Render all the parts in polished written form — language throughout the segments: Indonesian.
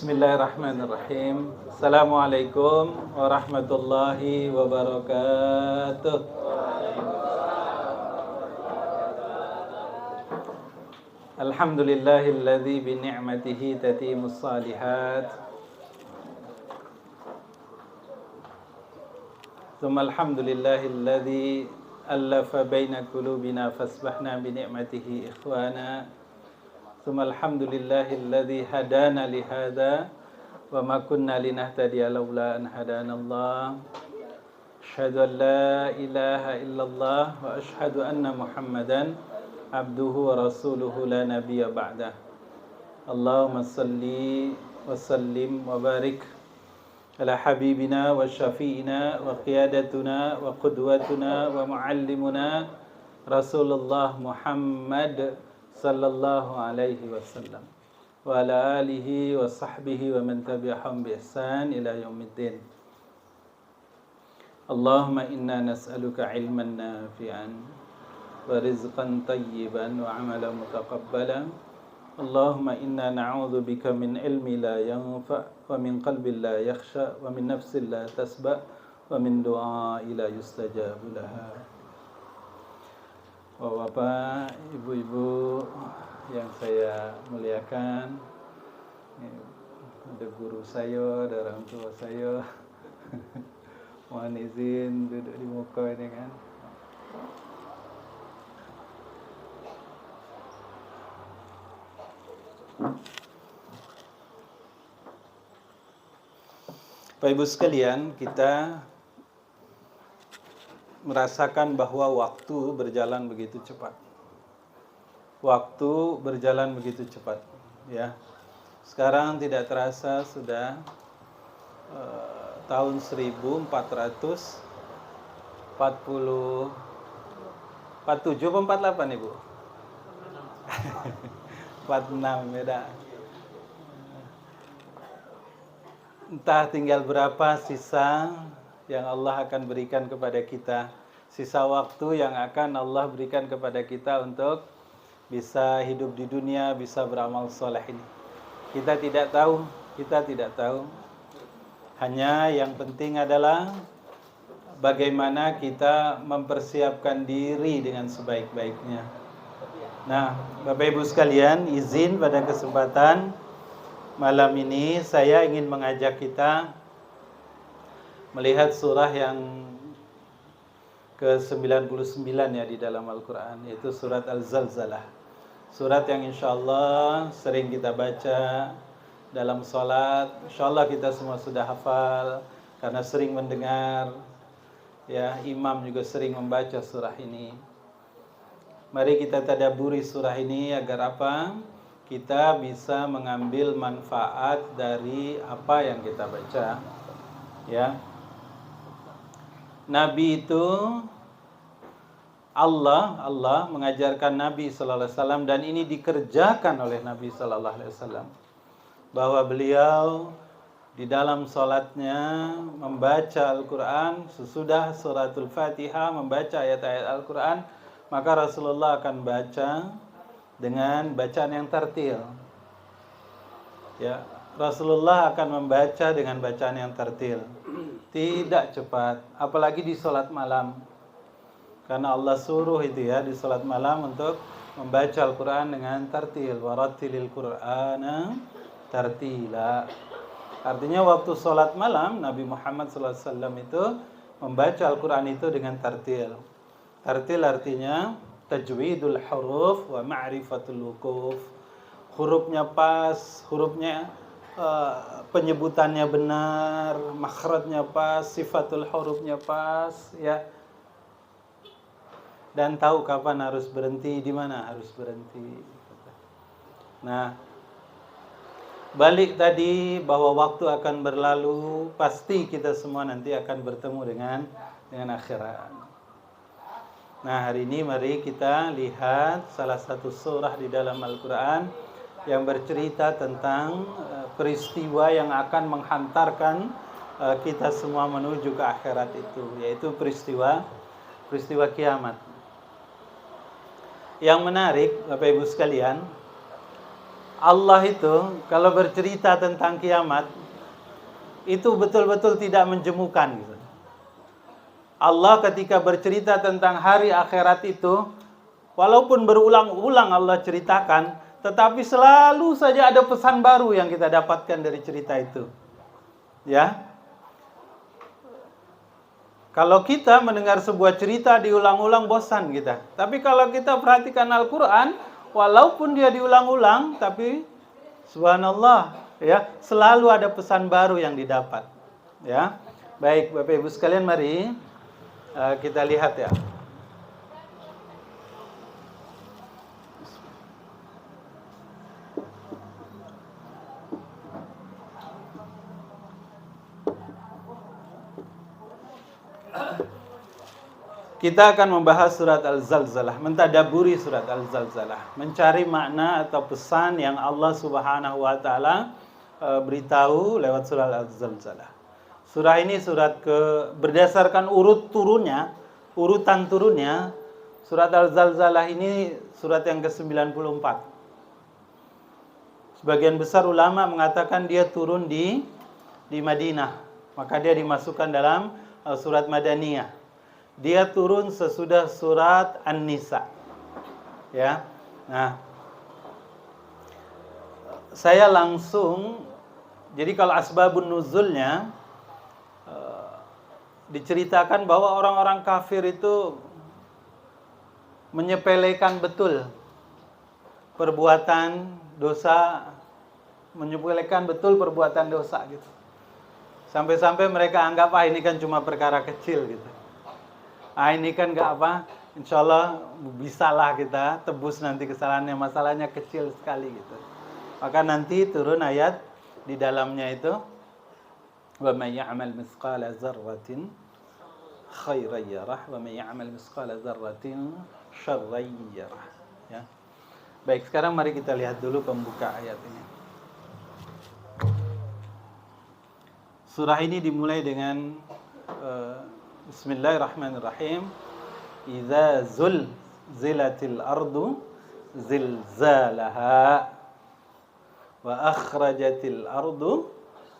Bismillahirrahmanirrahim. Assalamualaikum warahmatullahi wabarakatuh. Alhamdulillahilladzi bi ni'matihi tatimmus shalihat. Tsumma alhamdulillahilladzi allafa baina qulubina fasbahna bi ni'matihi ikhwana. Tsumma alhamdulillahilladzi hadana li hadza wa ma kunna linahtadiya laula an hadanallah. Asyhadu an la ilaha illallah wa asyhadu anna Muhammadan abduhu wa rasuluhu la nabiyya ba'dah. Allahumma salli wa sallim wa barik ala habibina wa syafi'ina wa qiyadatuna wa qudwatuna wa muallimuna Rasulullah Muhammad sallallahu alaihi wasallam wa ala alihi wa sahbihi wa man tabi'ahum bi ihsan ila yaumiddin. Allahumma inna nas'aluka ilman nafi'an wa rizqan tayyiban wa amalan mutaqabbalan. Allahumma inna na'udzu bika min ilmi la yanfa' wa min qalbin la yakhsha wa min nafsin la tasba' wa min du'a'i la yustajabu laha. Bapak, ibu-ibu yang saya muliakan, ada guru saya, ada orang tua saya. Mohon izin duduk di muka ini kan. Bapak Ibu sekalian, kita merasakan bahwa waktu berjalan begitu cepat. Waktu berjalan begitu cepat, ya. Sekarang tidak terasa sudah tahun 1447 atau 48, Ibu? 46, beda. Entah tinggal berapa sisa yang Allah akan berikan kepada kita, sisa waktu yang akan Allah berikan kepada kita untuk bisa hidup di dunia, bisa beramal soleh ini. Kita tidak tahu. Hanya yang penting adalah bagaimana kita mempersiapkan diri dengan sebaik-baiknya. Nah, Bapak Ibu sekalian, izin pada kesempatan malam ini saya ingin mengajak kita melihat surah yang ke-99 ya di dalam Al-Quran, yaitu surat Al-Zalzalah. Surat yang insya Allah sering kita baca dalam sholat. Insya Allah kita semua sudah hafal karena sering mendengar, ya, imam juga sering membaca surah ini. Mari kita tadabburi surah ini agar apa? Kita bisa mengambil manfaat dari apa yang kita baca, ya. Nabi itu Allah mengajarkan Nabi sallallahu alaihi wasallam, dan ini dikerjakan oleh Nabi sallallahu alaihi wasallam, bahwa beliau di dalam salatnya membaca Al-Qur'an sesudah suratul Fatihah, membaca ayat-ayat Al-Qur'an, maka Rasulullah akan baca dengan bacaan yang tartil. Ya, Rasulullah akan membaca dengan bacaan yang tartil. Tidak cepat, apalagi di salat malam. Karena Allah suruh itu ya di salat malam untuk membaca Al-Qur'an dengan tartil. Warattilil Qur'ana tartila. Artinya waktu salat malam Nabi Muhammad SAW itu membaca Al-Qur'an itu dengan tartil. Tartil artinya tajwidul huruf wa ma'rifatul wuquf. Hurufnya pas, penyebutannya benar, makhrajnya pas, sifatul hurufnya pas, ya. Dan tahu kapan harus berhenti, di mana harus berhenti. Nah, balik tadi bahwa waktu akan berlalu, pasti kita semua nanti akan bertemu dengan akhirat. Nah, hari ini mari kita lihat salah satu surah di dalam Al-Qur'an yang bercerita tentang peristiwa yang akan menghantarkan kita semua menuju ke akhirat itu, yaitu peristiwa kiamat. Yang menarik, Bapak Ibu sekalian, Allah itu kalau bercerita tentang kiamat itu betul-betul tidak menjemukan gitu. Allah ketika bercerita tentang hari akhirat itu, walaupun berulang-ulang Allah ceritakan, tetapi selalu saja ada pesan baru yang kita dapatkan dari cerita itu. Ya. Kalau kita mendengar sebuah cerita diulang-ulang bosan kita. Tapi kalau kita perhatikan Al-Qur'an, walaupun dia diulang-ulang, tapi subhanallah, ya, selalu ada pesan baru yang didapat. Ya. Baik, Bapak Ibu sekalian, mari kita lihat ya. Kita akan membahas surat Al-Zalzalah, mentadaburi surat Al-Zalzalah, mencari makna atau pesan yang Allah Subhanahu wa taala beritahu lewat surat Al-Zalzalah. Surah ini berdasarkan urutan turunnya, surat Al-Zalzalah ini surat yang ke-94. Sebagian besar ulama mengatakan dia turun di Madinah, maka dia dimasukkan dalam surat Madaniyah. Dia turun sesudah surat An-Nisa. Ya. Nah, saya langsung, jadi kalau asbabun nuzulnya diceritakan bahwa orang-orang kafir itu menyepelekan betul perbuatan dosa, gitu. Sampai-sampai mereka anggap ini kan cuma perkara kecil gitu. Ini kan nggak apa, insya Allah bisalah kita tebus nanti kesalahannya, masalahnya kecil sekali gitu. Maka nanti turun ayat di dalamnya itu, wa may ya'mal mithqala dzarratin khairan yarah wa may ya'mal mithqala dzarratin syarran yarah. Ya. Baik, sekarang mari kita lihat dulu pembuka ayat ini. Surah ini dimulai dengan Bismillahirrahmanirrahim. Idza zulzilatil ardu zilzalaha wa akhrajatil ardu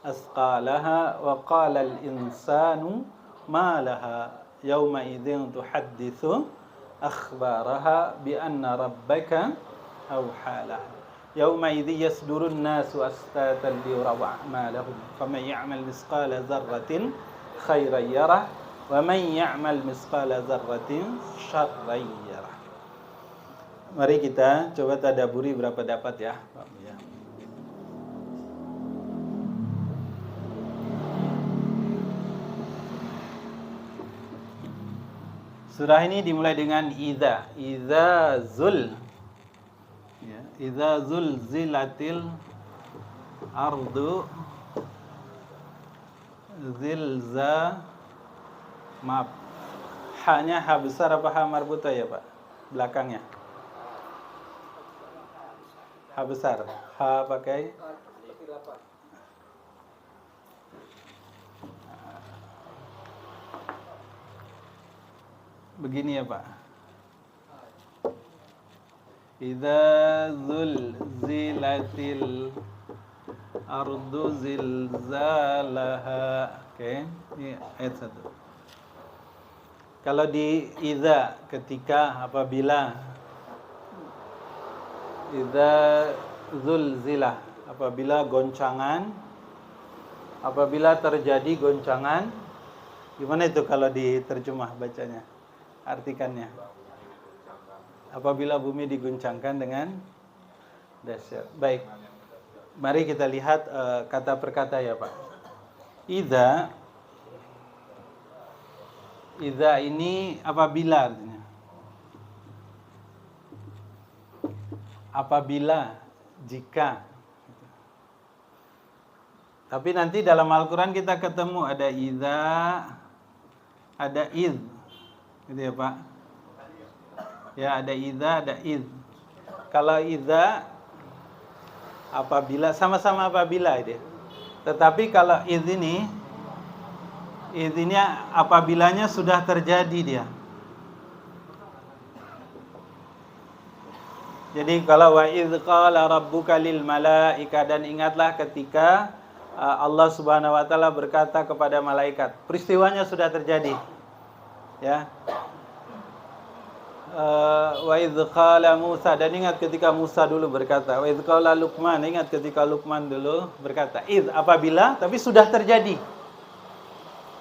asqalaha wa qala al insanu ma laha yawma idzin tuhadditsu akhbaraha bi anna rabbaka awhalaha yawma idzi yasdurun nasu astatan liyuraw a'malahum faman ya'mal mithqala dzarratin khairan yarah wa man ya'mal mithqala dzarratin syarran yarah. Mari kita coba tadabburi berapa dapat ya, Pak ya. Surah ini dimulai dengan idza zulzilatil ardu maaf, ha-nya ha besar apa ha marbutah ya Pak? Belakangnya ha besar, ha pakai begini ya Pak. Idza zulzilatil ardu zilzalaha. Oke, ini ayat 1. Kalau di idza, ketika, apabila, idza zulzilah, apabila goncangan, apabila terjadi goncangan. Gimana itu kalau diterjemah bacanya, artikannya? Apabila bumi diguncangkan dengan dahsyat. Baik, mari kita lihat kata per kata ya Pak. Idza ini apabila artinya. Apabila, jika. Tapi nanti dalam Al-Quran kita ketemu ada idza, ada id. Gitu ya Pak. Ya, ada idza, ada id. Kalau idza apabila, sama-sama apabila dia. Tetapi kalau id ini apabilanya sudah terjadi dia. Jadi kalau wa idz qala rabbuka lil malaika, dan ingatlah ketika Allah Subhanahu wa taala berkata kepada malaikat. Peristiwanya sudah terjadi. Ya. Wa idz qala Musa, dan ingat ketika Musa dulu berkata. Wa idz qala Luqman, ingat ketika Luqman dulu berkata. Idz apabila, tapi sudah terjadi.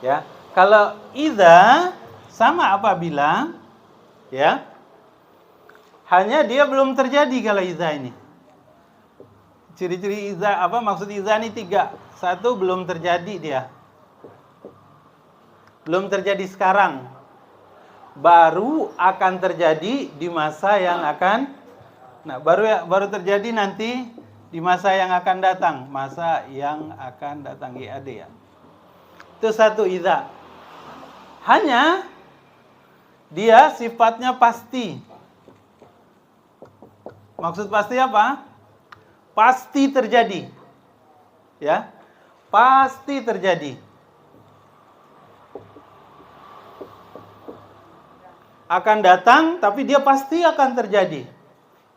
Ya. Kalau idza sama apabila, ya. Hanya dia belum terjadi kalau iza ini. Ciri-ciri iza, apa maksud iza ini 3. 1, belum terjadi dia. Belum terjadi sekarang. Baru akan terjadi di masa yang akan, baru terjadi nanti di masa yang akan datang. Masa yang akan datang, IAD ya. Itu 1 iza. Hanya dia sifatnya pasti. Maksud pasti apa? Pasti terjadi. Ya. Pasti terjadi. Akan datang, tapi dia pasti akan terjadi.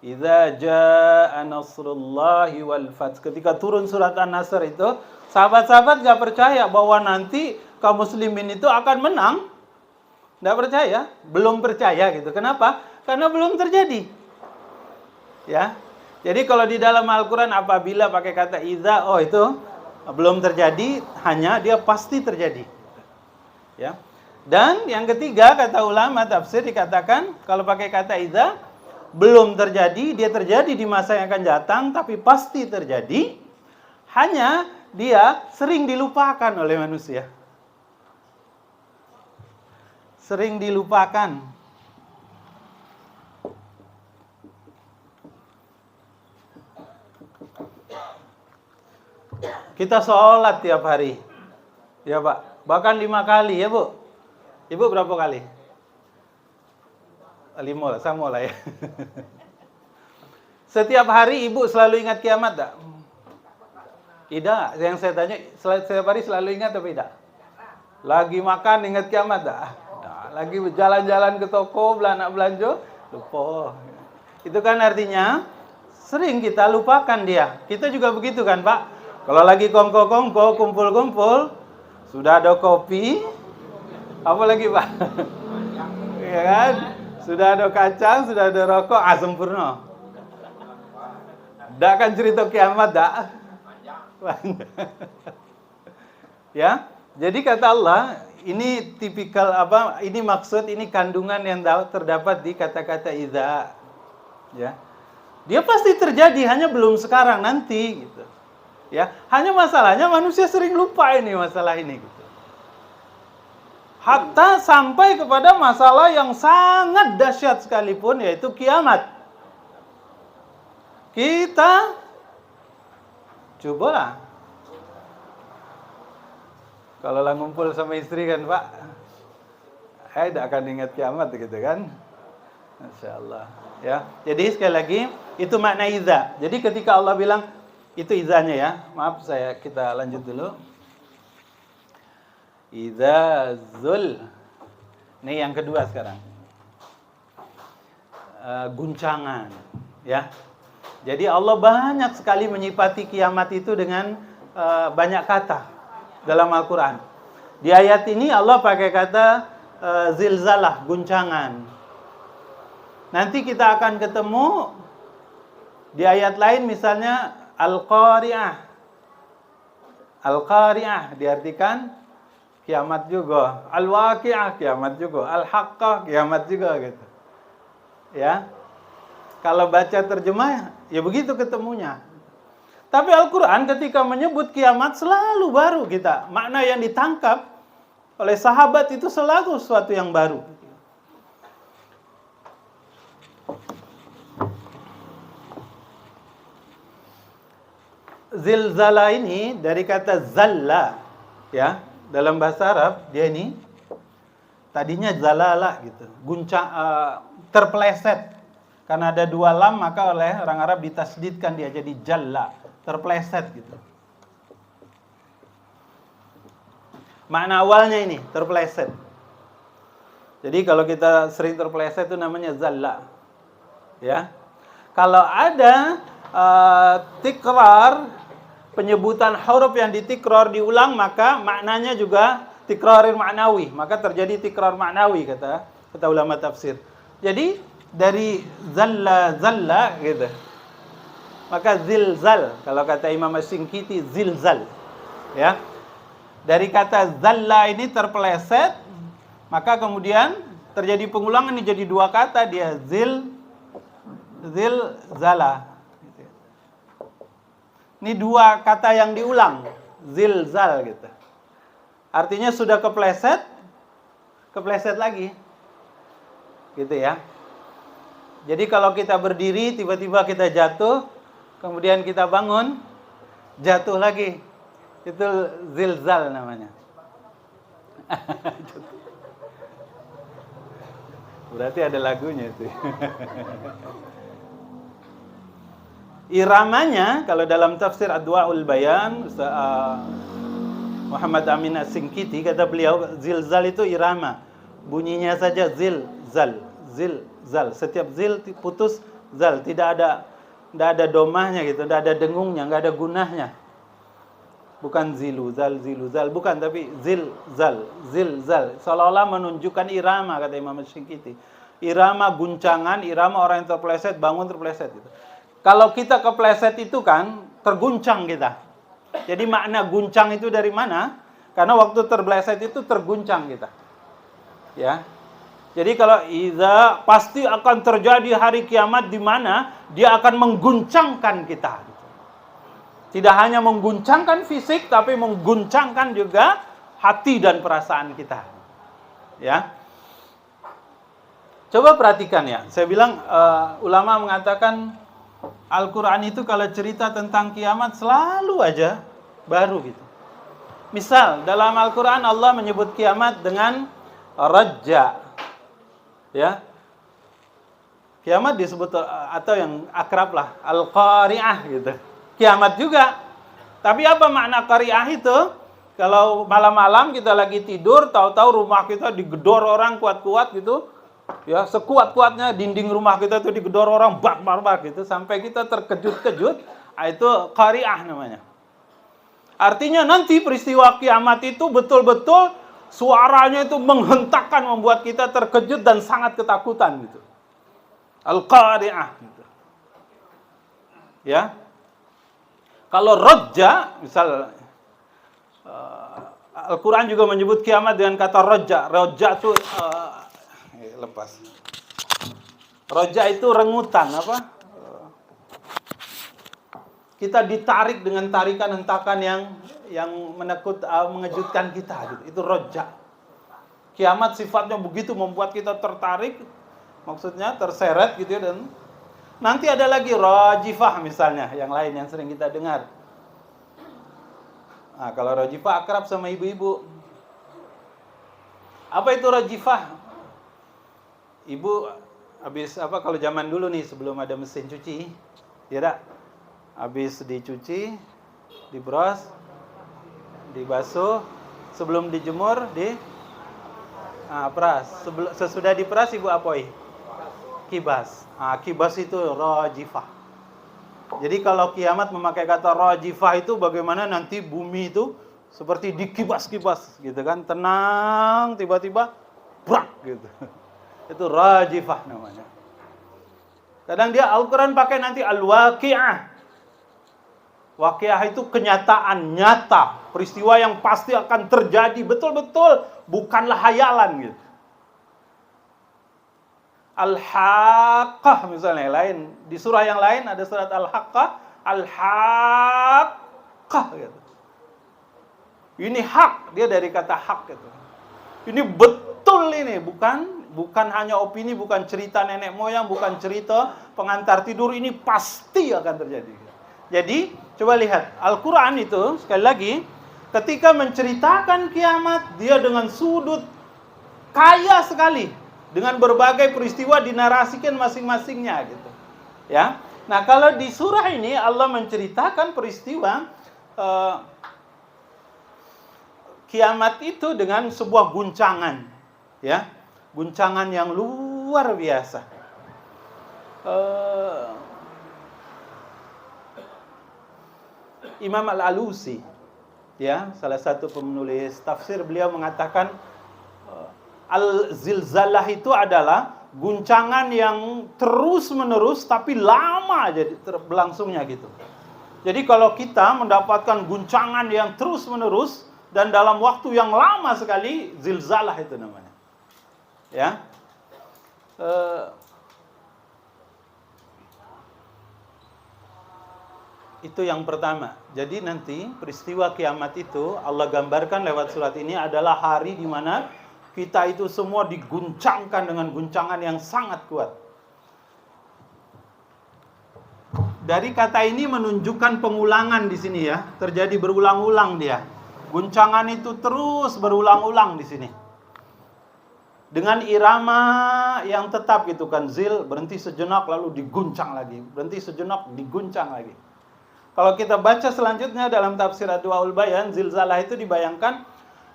Idza jaa nasrullahi wal fath. Ketika turun surat An-Nasr itu, sahabat-sahabat gak percaya bahwa nanti kaum muslimin itu akan menang. Gak percaya, belum percaya gitu. Kenapa? Karena belum terjadi. Ya, jadi kalau di dalam Al-Quran apabila pakai kata idza, oh itu belum terjadi, hanya dia pasti terjadi. Ya, dan yang ketiga kata ulama tafsir dikatakan kalau pakai kata idza belum terjadi, dia terjadi di masa yang akan datang, tapi pasti terjadi. Hanya dia sering dilupakan oleh manusia, sering dilupakan. Kita sholat tiap hari. Ya Pak. Bahkan 5 kali ya Bu. Ibu berapa kali? 5 lah, sama lah ya. Setiap hari ibu selalu ingat kiamat tak? Tidak. Yang saya tanya, setiap hari selalu ingat atau tidak? Lagi makan ingat kiamat tak? Lagi jalan-jalan ke toko, belanja, lupa. Itu kan artinya sering kita lupakan dia. Kita juga begitu kan Pak? Kalau lagi kongko-kongko, kumpul-kumpul, sudah ada kopi, apa lagi Pak? Ya kan? Sudah ada kacang, sudah ada rokok, sempurna. Dak kan cerita kiamat, dak? Ya, jadi kata Allah, ini tipikal apa? Ini maksud, ini kandungan yang terdapat di kata-kata idza. Ya, dia pasti terjadi, hanya belum sekarang, nanti, gitu. Ya, hanya masalahnya manusia sering lupa ini masalah ini gitu. Hatta sampai kepada masalah yang sangat dahsyat sekalipun, yaitu kiamat. Kita cobalah. Kalau lah ngumpul sama istri kan Pak, tidak akan ingat kiamat gitu kan. Masya Allah. Ya, jadi sekali lagi itu makna idza. Jadi ketika Allah bilang, itu izanya ya. Maaf kita lanjut dulu. Idza zul. Ini yang kedua sekarang. Guncangan, ya. Jadi Allah banyak sekali menyifati kiamat itu dengan banyak kata dalam Al-Qur'an. Di ayat ini Allah pakai kata zilzalah, guncangan. Nanti kita akan ketemu di ayat lain misalnya Al-Qari'ah. Al-Qari'ah diartikan kiamat juga. Al-Waqi'ah kiamat juga. Al-Haqqah kiamat juga gitu. Ya. Kalau baca terjemah ya begitu ketemunya. Tapi Al-Qur'an ketika menyebut kiamat selalu baru kita. Makna yang ditangkap oleh sahabat itu selalu sesuatu yang baru. Zilzala ini dari kata zalla, ya, dalam bahasa Arab dia ini tadinya zalala gitu, guncang, terpeleset. Karena ada 2 lam maka oleh orang Arab ditasdidkan dia jadi jalla, terpeleset gitu. Makna awalnya ini terpeleset. Jadi kalau kita sering terpeleset itu namanya zalla, ya. Kalau ada tikrar, penyebutan huruf yang ditikrar diulang, maka maknanya juga tikrarir ma'nawi, maka terjadi tikrar ma'nawi kata ulama tafsir. Jadi dari zalla gitu. Maka zilzal, kalau kata Imam As-Singkiti zilzal. Ya. Dari kata zalla ini terpeleset, maka kemudian terjadi pengulangan, ini jadi dua kata, dia zilzala. Ini dua kata yang diulang, zilzal gitu. Artinya sudah kepleset lagi. Gitu ya. Jadi kalau kita berdiri, tiba-tiba kita jatuh, kemudian kita bangun, jatuh lagi. Itu zilzal namanya. Berarti ada lagunya itu. Iramanya, kalau dalam tafsir Adwaul Bayan, Muhammad Amin As-Singkiti, kata beliau, zilzal itu irama. Bunyinya saja zilzal. Setiap zil putus zal, tidak ada domahnya gitu, tidak ada dengungnya, nggak ada gunahnya. Bukan ziluzal, bukan, tapi zilzal. Seolah-olah menunjukkan irama, kata Imam As-Singkiti. Irama guncangan, irama orang yang terpeleset, bangun terpeleset gitu. Kalau kita kepleset itu kan terguncang kita. Jadi makna guncang itu dari mana? Karena waktu terpeleset itu terguncang kita. Ya. Jadi kalau iza, pasti akan terjadi hari kiamat di mana dia akan mengguncangkan kita. Tidak hanya mengguncangkan fisik, tapi mengguncangkan juga hati dan perasaan kita. Ya. Coba perhatikan ya. Saya bilang ulama mengatakan Al-Quran itu kalau cerita tentang kiamat selalu aja baru gitu. Misal dalam Al-Quran Allah menyebut kiamat dengan Rajja. Ya. Kiamat disebut, atau yang akrab lah, Al-Qari'ah gitu. Kiamat juga. Tapi apa makna Qari'ah itu? Kalau malam-malam kita lagi tidur, tahu-tahu rumah kita digedor orang kuat-kuat gitu. Ya, sekuat-kuatnya dinding rumah kita tuh digedor orang bak gitu, sampai kita terkejut-kejut. Itu Qari'ah namanya. Artinya nanti peristiwa kiamat itu betul-betul suaranya itu menghentakkan, membuat kita terkejut dan sangat ketakutan gitu. Al-Qari'ah gitu. Ya. Kalau Rajja, misal Al-Quran juga menyebut kiamat dengan kata Rajja. Rajja itu lepas. Rajja itu rengutan apa? Kita ditarik dengan tarikan hentakan yang mengejutkan kita gitu. Itu Rajja. Kiamat sifatnya begitu, membuat kita tertarik, maksudnya terseret gitu ya. Dan nanti ada lagi Rajifah misalnya, yang lain yang sering kita dengar. Nah, kalau Rajifah akrab sama ibu-ibu. Apa itu Rajifah? Ibu habis apa, kalau zaman dulu nih sebelum ada mesin cuci, ya dak? Habis dicuci, dibros, dibasuh, sebelum dijemur peras. Sesudah diperas ibu apoi? Kibas. Kibas itu Rajifah. Jadi kalau kiamat memakai kata Rajifah itu bagaimana nanti bumi itu seperti dikibas-kibas gitu kan, tenang, tiba-tiba brak gitu. Itu Rajifah namanya. Kadang dia Al-Quran pakai nanti Al-Waqi'ah. Waqi'ah itu kenyataan nyata, peristiwa yang pasti akan terjadi betul-betul, bukanlah hayalan gitu. Al-Haqqah misalnya, lain di surah yang lain ada surat Al-Haqqah, Al-Haqqah gitu. Ini hak, dia dari kata hak gitu. Ini betul, ini bukan hanya opini, bukan cerita nenek moyang, bukan cerita pengantar tidur, ini pasti akan terjadi. Jadi, coba lihat, Al-Quran itu, sekali lagi, ketika menceritakan kiamat, dia dengan sudut kaya sekali, dengan berbagai peristiwa dinarasikan masing-masingnya gitu. Ya. Nah, kalau di surah ini Allah menceritakan peristiwa kiamat itu dengan sebuah guncangan, ya. Guncangan yang luar biasa. Imam Al-Alusi, ya, salah satu penulis tafsir, beliau mengatakan al-zilzalah itu adalah guncangan yang terus menerus tapi lama jadi berlangsungnya gitu. Jadi kalau kita mendapatkan guncangan yang terus menerus dan dalam waktu yang lama sekali, zilzalah itu namanya. Ya. Itu yang pertama. Jadi nanti peristiwa kiamat itu Allah gambarkan lewat surat ini adalah hari di mana kita itu semua diguncangkan dengan guncangan yang sangat kuat. Dari kata ini menunjukkan pengulangan di sini ya, terjadi berulang-ulang dia. Guncangan itu terus berulang-ulang di sini. Dengan irama yang tetap gitu kan, zil, berhenti sejenak lalu diguncang lagi, berhenti sejenak diguncang lagi. Kalau kita baca selanjutnya dalam tafsir Adwaul Bayan, zilzalah itu dibayangkan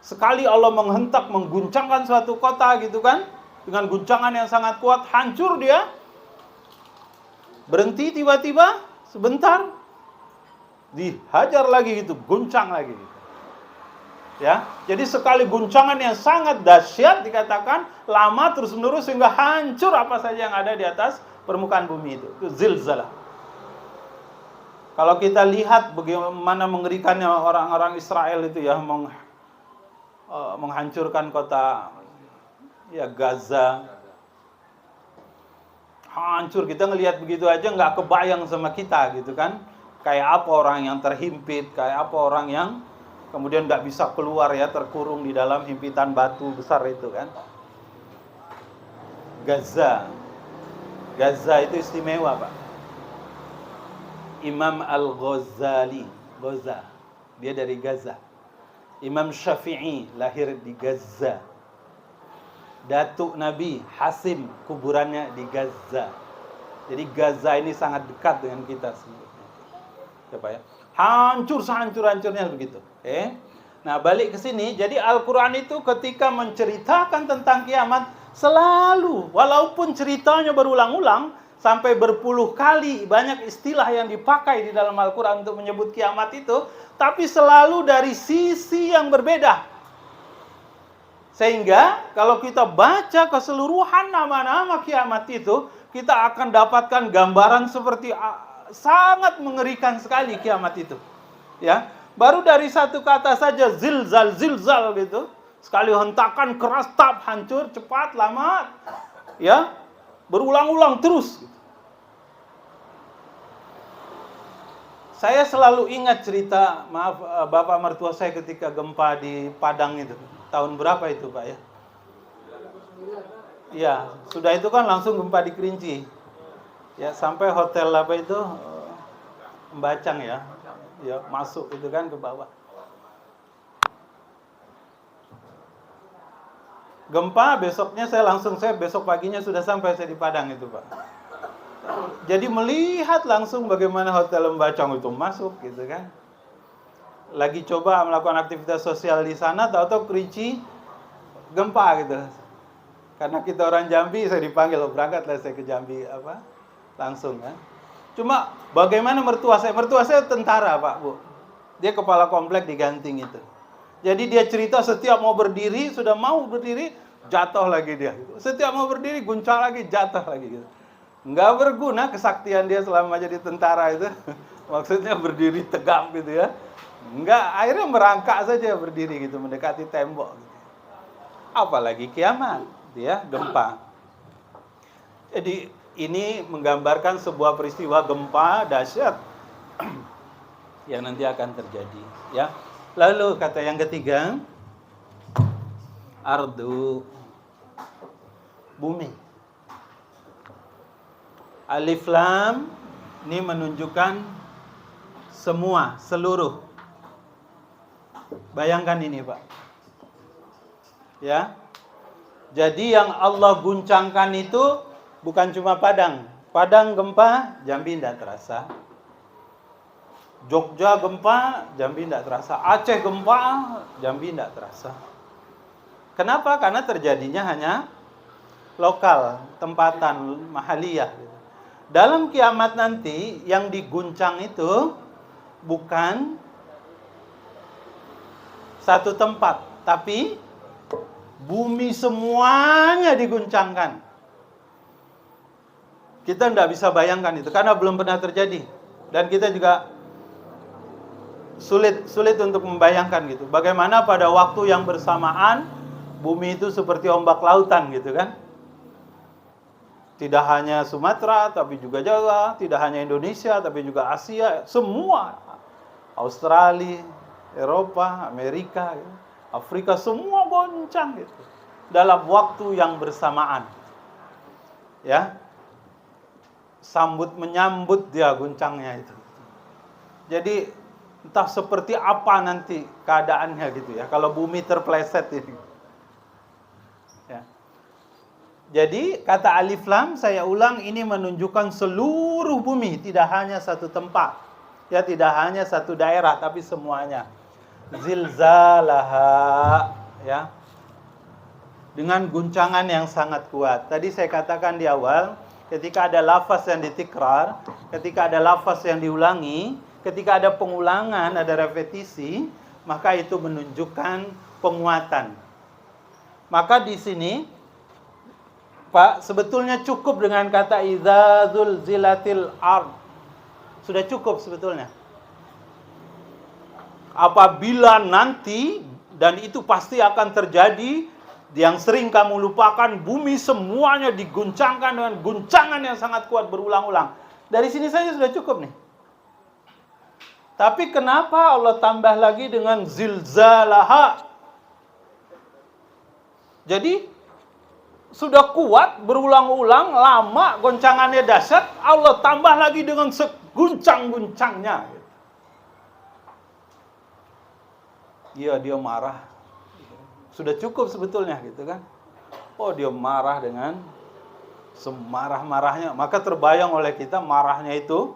sekali Allah menghentak mengguncangkan suatu kota gitu kan, dengan guncangan yang sangat kuat, hancur dia. Berhenti tiba-tiba sebentar, dihajar lagi gitu, guncang lagi gitu. Ya, jadi sekali guncangan yang sangat dahsyat dikatakan lama terus-menerus sehingga hancur apa saja yang ada di atas permukaan bumi itu zilzalah. Kalau kita lihat bagaimana mengerikannya orang-orang Israel itu ya, menghancurkan kota ya Gaza, hancur. Kita ngelihat begitu aja nggak kebayang sama kita gitu kan, kayak apa orang yang terhimpit, kayak apa orang yang kemudian nggak bisa keluar ya, terkurung di dalam himpitan batu besar itu kan. Gaza itu istimewa Pak. Imam Al-Ghazali, dia dari Gaza. Imam Syafi'i lahir di Gaza. Datuk Nabi Hasim kuburannya di Gaza. Jadi Gaza ini sangat dekat dengan kita sebenarnya. Coba ya. Hancur sehancur-hancurnya begitu. Nah, balik ke sini. Jadi Al-Qur'an itu ketika menceritakan tentang kiamat selalu, walaupun ceritanya berulang-ulang sampai berpuluh kali banyak istilah yang dipakai di dalam Al-Qur'an untuk menyebut kiamat itu, tapi selalu dari sisi yang berbeda. Sehingga kalau kita baca keseluruhan nama-nama kiamat itu, kita akan dapatkan gambaran seperti sangat mengerikan sekali kiamat itu. Ya, baru dari satu kata saja zilzal gitu, sekali hentakan keras, tap, hancur, cepat, lama, ya, berulang-ulang terus. Saya selalu ingat cerita, maaf, bapak mertua saya ketika gempa di Padang itu. Tahun berapa itu Pak ya? Iya, sudah itu kan langsung gempa di Kerinci. Ya, sampai hotel apa itu, Mbacang ya. Ya, masuk itu kan ke bawah. Gempa besoknya saya besok paginya sudah sampai saya di Padang itu Pak. Jadi melihat langsung bagaimana hotel Mbacang itu masuk gitu kan. Lagi coba melakukan aktivitas sosial di sana, tahu-tahu Kerinci gempa gitu. Karena kita orang Jambi, saya dipanggil, berangkatlah saya ke Jambi langsung kan. Cuma bagaimana mertua saya tentara Pak Bu. Dia kepala komplek di Ganting itu. Jadi dia cerita setiap mau berdiri, sudah mau berdiri, jatuh lagi dia. Setiap mau berdiri, guncang lagi, jatuh lagi gitu. Nggak berguna kesaktian dia selama jadi tentara itu. Maksudnya berdiri tegap gitu ya. Nggak, akhirnya merangkak saja berdiri gitu, mendekati tembok gitu. Apalagi kiamat, dia gempa. Jadi ini menggambarkan sebuah peristiwa gempa dahsyat yang nanti akan terjadi ya. Lalu kata yang ketiga, ardu, bumi. Alif lam ini menunjukkan semua, seluruh. Bayangkan ini Pak. Ya. Jadi yang Allah guncangkan itu bukan cuma Padang. Padang gempa, Jambi tidak terasa. Jogja gempa, Jambi tidak terasa. Aceh gempa, Jambi tidak terasa. Kenapa? Karena terjadinya hanya lokal, tempatan, mahaliyah. Dalam kiamat nanti yang diguncang itu bukan satu tempat, tapi bumi semuanya diguncangkan. Kita tidak bisa bayangkan itu karena belum pernah terjadi, dan kita juga sulit untuk membayangkan gitu. Bagaimana pada waktu yang bersamaan bumi itu seperti ombak lautan gitu kan? Tidak hanya Sumatera, tapi juga Jawa, tidak hanya Indonesia, tapi juga Asia, semua, Australia, Eropa, Amerika, Afrika, semua goncang gitu dalam waktu yang bersamaan. Ya, menyambut dia guncangnya itu. Jadi entah seperti apa nanti keadaannya gitu ya, kalau bumi terpleset ini. Ya. Jadi kata alif lam, saya ulang, ini menunjukkan seluruh bumi, tidak hanya satu tempat. Ya, tidak hanya satu daerah, tapi semuanya. Zilzalaha, ya. Dengan guncangan yang sangat kuat. Tadi saya katakan di awal, ketika ada lafaz yang ditikrar, ketika ada lafaz yang diulangi, ketika ada pengulangan, ada repetisi, maka itu menunjukkan penguatan. Maka di sini Pak, sebetulnya cukup dengan kata idza zulzilatil ard. Sudah cukup sebetulnya. Apabila nanti, dan itu pasti akan terjadi, yang sering kamu lupakan, bumi semuanya diguncangkan dengan guncangan yang sangat kuat berulang-ulang. Dari sini saja sudah cukup nih. Tapi kenapa Allah tambah lagi dengan zilzalaha? Jadi sudah kuat, berulang-ulang, lama, goncangannya dahsyat, Allah tambah lagi dengan seguncang-guncangnya. Iya, dia marah. Sudah cukup sebetulnya gitu kan. Oh, dia marah dengan semarah-marahnya. Maka terbayang oleh kita marahnya itu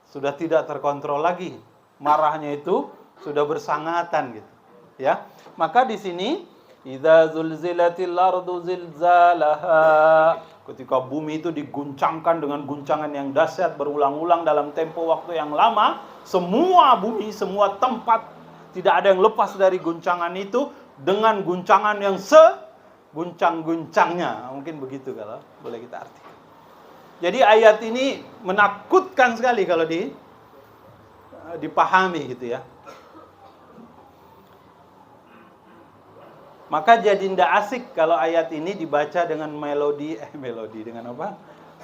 sudah tidak terkontrol lagi. Marahnya itu sudah bersangatan gitu. Ya. Maka di sini idza zulzilatil ardu zilzalaha, ketika bumi itu diguncangkan dengan guncangan yang dahsyat berulang-ulang dalam tempo waktu yang lama, semua bumi, semua tempat, tidak ada yang lepas dari guncangan itu dengan guncangan yang seguncang-guncangnya. Mungkin begitu kalau boleh kita artikan. Jadi ayat ini menakutkan sekali kalau dipahami gitu ya. Maka jadi tidak asik kalau ayat ini dibaca dengan melodi dengan apa?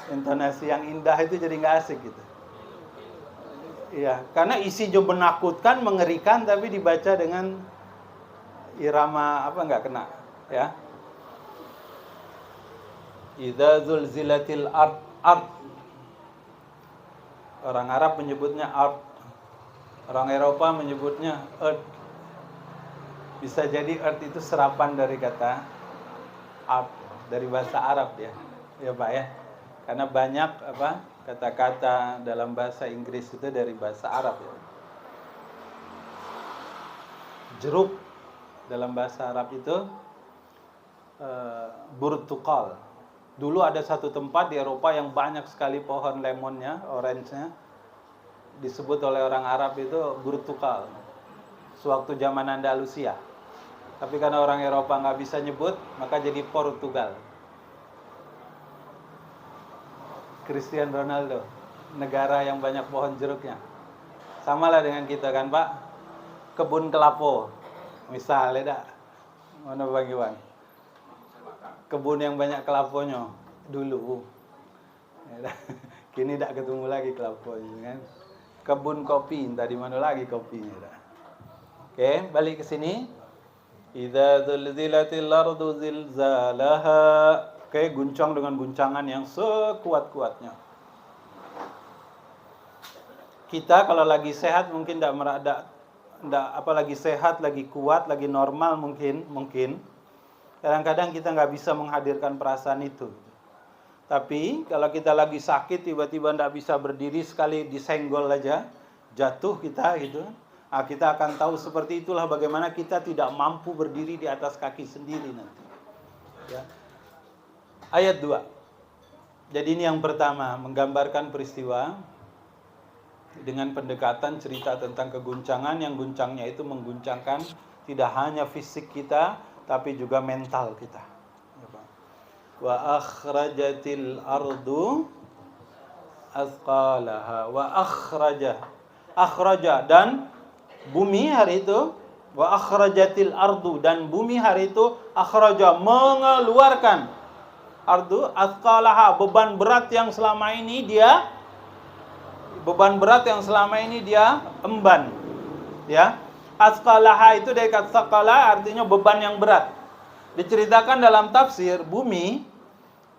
Intonasi yang indah, itu jadi nggak asik gitu. Iya, karena isinya menakutkan, mengerikan, tapi dibaca dengan irama apa nggak kena, ya. Idza zulzilatil ard. Orang Arab menyebutnya ard. Orang Eropa menyebutnya earth. Bisa jadi earth itu serapan dari kata art, dari bahasa Arab ya. Ya Pak ya. Karena banyak kata-kata dalam bahasa Inggris itu dari bahasa Arab ya. Jeruk dalam bahasa Arab itu burtukal. Dulu ada satu tempat di Eropa yang banyak sekali pohon lemonnya, orange-nya. Disebut oleh orang Arab itu burtukal. Sewaktu zaman Andalusia. Tapi karena orang Eropa nggak bisa nyebut, maka jadi Portugal. Cristiano Ronaldo, negara yang banyak pohon jeruknya. Sama lah dengan kita kan Pak, kebun kelapa, misalnya dah, mana bagi Wan? Kebun yang banyak kelapanya dulu, kini tak ketemu lagi kelapanya kan. Kebun kopi, tadi mana lagi kopinya dah. Oke, balik ke sini. Idza zulzilatil ardu zilzalaha. Oke, guncang dengan guncangan yang sekuat-kuatnya. Kita kalau lagi sehat mungkin tidak lagi sehat, lagi kuat, lagi normal mungkin. Kadang-kadang kita nggak bisa menghadirkan perasaan itu. Tapi kalau kita lagi sakit, tiba-tiba tidak bisa berdiri, sekali disenggol aja, jatuh kita gitu. Nah, kita akan tahu seperti itulah bagaimana kita tidak mampu berdiri di atas kaki sendiri nanti. Ya. Ayat 2. Jadi ini yang pertama, menggambarkan peristiwa dengan pendekatan cerita tentang keguncangan yang guncangnya itu mengguncangkan tidak hanya fisik kita tapi juga mental kita. Wa akhrajatil ardu asqalaha wa akhraja dan bumi hari itu, wa akhrajatil ardu dan bumi hari itu, akhraja mengeluarkan, ardu asqalaha beban berat yang selama ini dia emban, ya. Asqalaha itu dari kata saqala artinya beban yang berat. Diceritakan dalam tafsir bumi,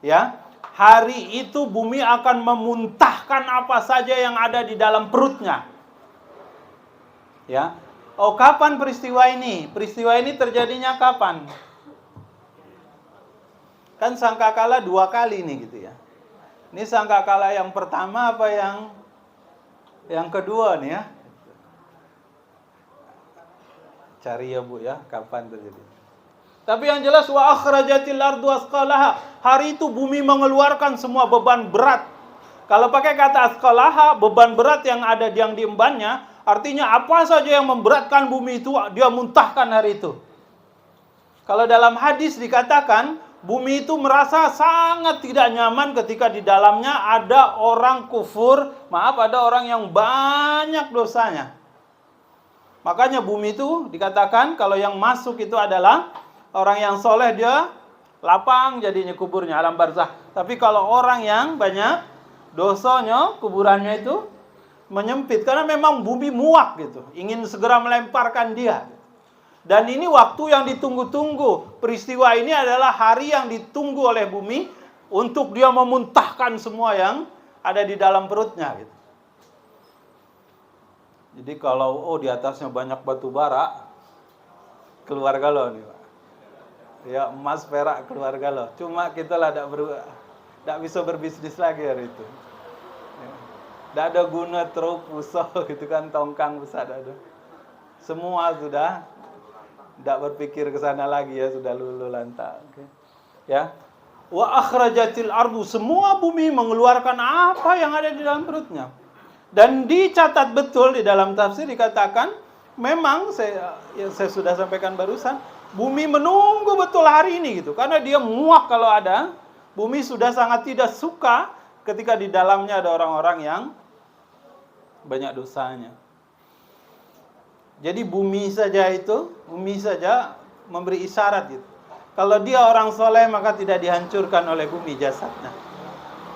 ya, hari itu bumi akan memuntahkan apa saja yang ada di dalam perutnya. Ya. Oh, kapan peristiwa ini? Peristiwa ini terjadinya kapan? Kan sangkakala 2 kali nih gitu ya. Ini sangkakala yang pertama apa yang kedua nih ya? Cari ya Bu ya, kapan terjadi. Tapi yang jelas wa akhrajatil ardu asqalaha. Hari itu bumi mengeluarkan semua beban berat. Kalau pakai kata asqalaha, beban berat yang ada yang diembannya, artinya apa saja yang memberatkan bumi itu dia muntahkan hari itu. Kalau dalam hadis dikatakan bumi itu merasa sangat tidak nyaman ketika di dalamnya ada orang kufur, ada orang yang banyak dosanya. Makanya bumi itu dikatakan kalau yang masuk itu adalah orang yang soleh, dia lapang jadinya kuburnya, alam barzakh. Tapi kalau orang yang banyak dosanya, kuburannya itu menyempit. Karena memang bumi muak gitu, ingin segera melemparkan dia. Dan ini waktu yang ditunggu-tunggu. Peristiwa ini adalah hari yang ditunggu oleh bumi untuk dia memuntahkan semua yang ada di dalam perutnya gitu. Jadi kalau di atasnya banyak batu bara, keluar galau nih Pak. Ya, emas perak keluar galau. Cuma kita lah tidak bisa berbisnis lagi hari itu. Tidak ada guna truk musuh gitu kan, tongkang besar ada. Semua sudah tidak berpikir ke sana lagi ya, sudah lulu lantak. Okay. Ya. Wa akhrajatil ardu, semua bumi mengeluarkan apa yang ada di dalam perutnya. Dan dicatat betul di dalam tafsir dikatakan memang saya sudah sampaikan barusan, bumi menunggu betul hari ini gitu. Karena dia muak kalau ada, bumi sudah sangat tidak suka ketika di dalamnya ada orang-orang yang banyak dosanya. Jadi bumi saja memberi isyarat gitu. Kalau dia orang soleh maka tidak dihancurkan oleh bumi jasadnya.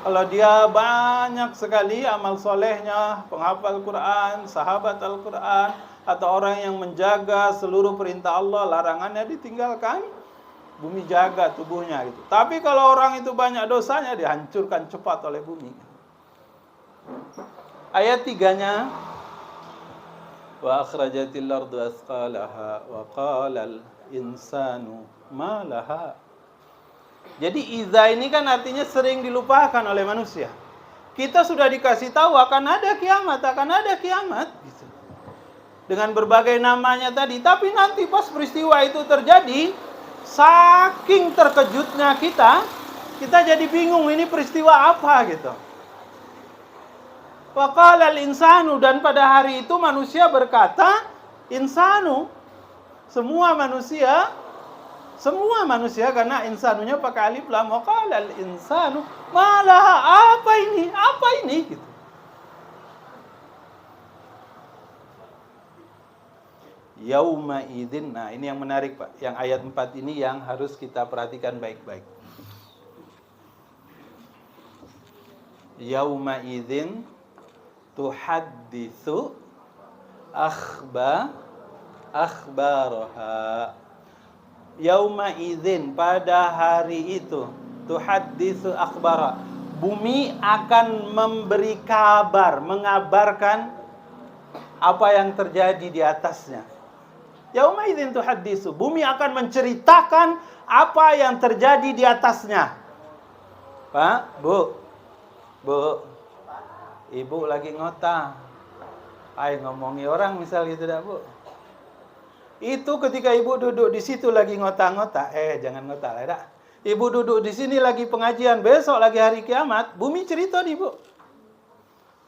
Kalau dia banyak sekali amal solehnya, penghafal Quran, sahabat Al-Quran, atau orang yang menjaga seluruh perintah Allah, larangannya ditinggalkan, bumi jaga tubuhnya gitu. Tapi kalau orang itu banyak dosanya, dihancurkan cepat oleh bumi. Ayat 3-nya, wa akhrajatil ardu asqalaha wa qalal insanu ma laha. Jadi iza ini kan artinya sering dilupakan oleh manusia. Kita sudah dikasih tahu akan ada kiamat gitu. Dengan berbagai namanya tadi, tapi nanti pas peristiwa itu terjadi, saking terkejutnya kita jadi bingung ini peristiwa apa gitu. Wa qalal insanu, dan pada hari itu manusia berkata, insanu, semua manusia karena insanunya pakai alif lam. Wa qalal insanu malah apa ini gitu. Yauma idzin. Nah, ini yang menarik Pak. Yang ayat 4 ini yang harus kita perhatikan baik-baik. Yauma idzin tuhadditsu akhbaraha. Yauma idzin, pada hari itu, tuhadditsu akhbara, bumi akan memberi kabar, mengabarkan apa yang terjadi di atasnya. Yauma idzin tuhadditsu, bumi akan menceritakan apa yang terjadi di atasnya. Pak, Bu, Ibu lagi ngota. Ngomongi orang misal gitu dah, Bu. Itu ketika ibu duduk di situ lagi ngota-ngota, jangan ngota lah dah. Ibu duduk di sini lagi pengajian, besok lagi hari kiamat, bumi cerita nih Bu.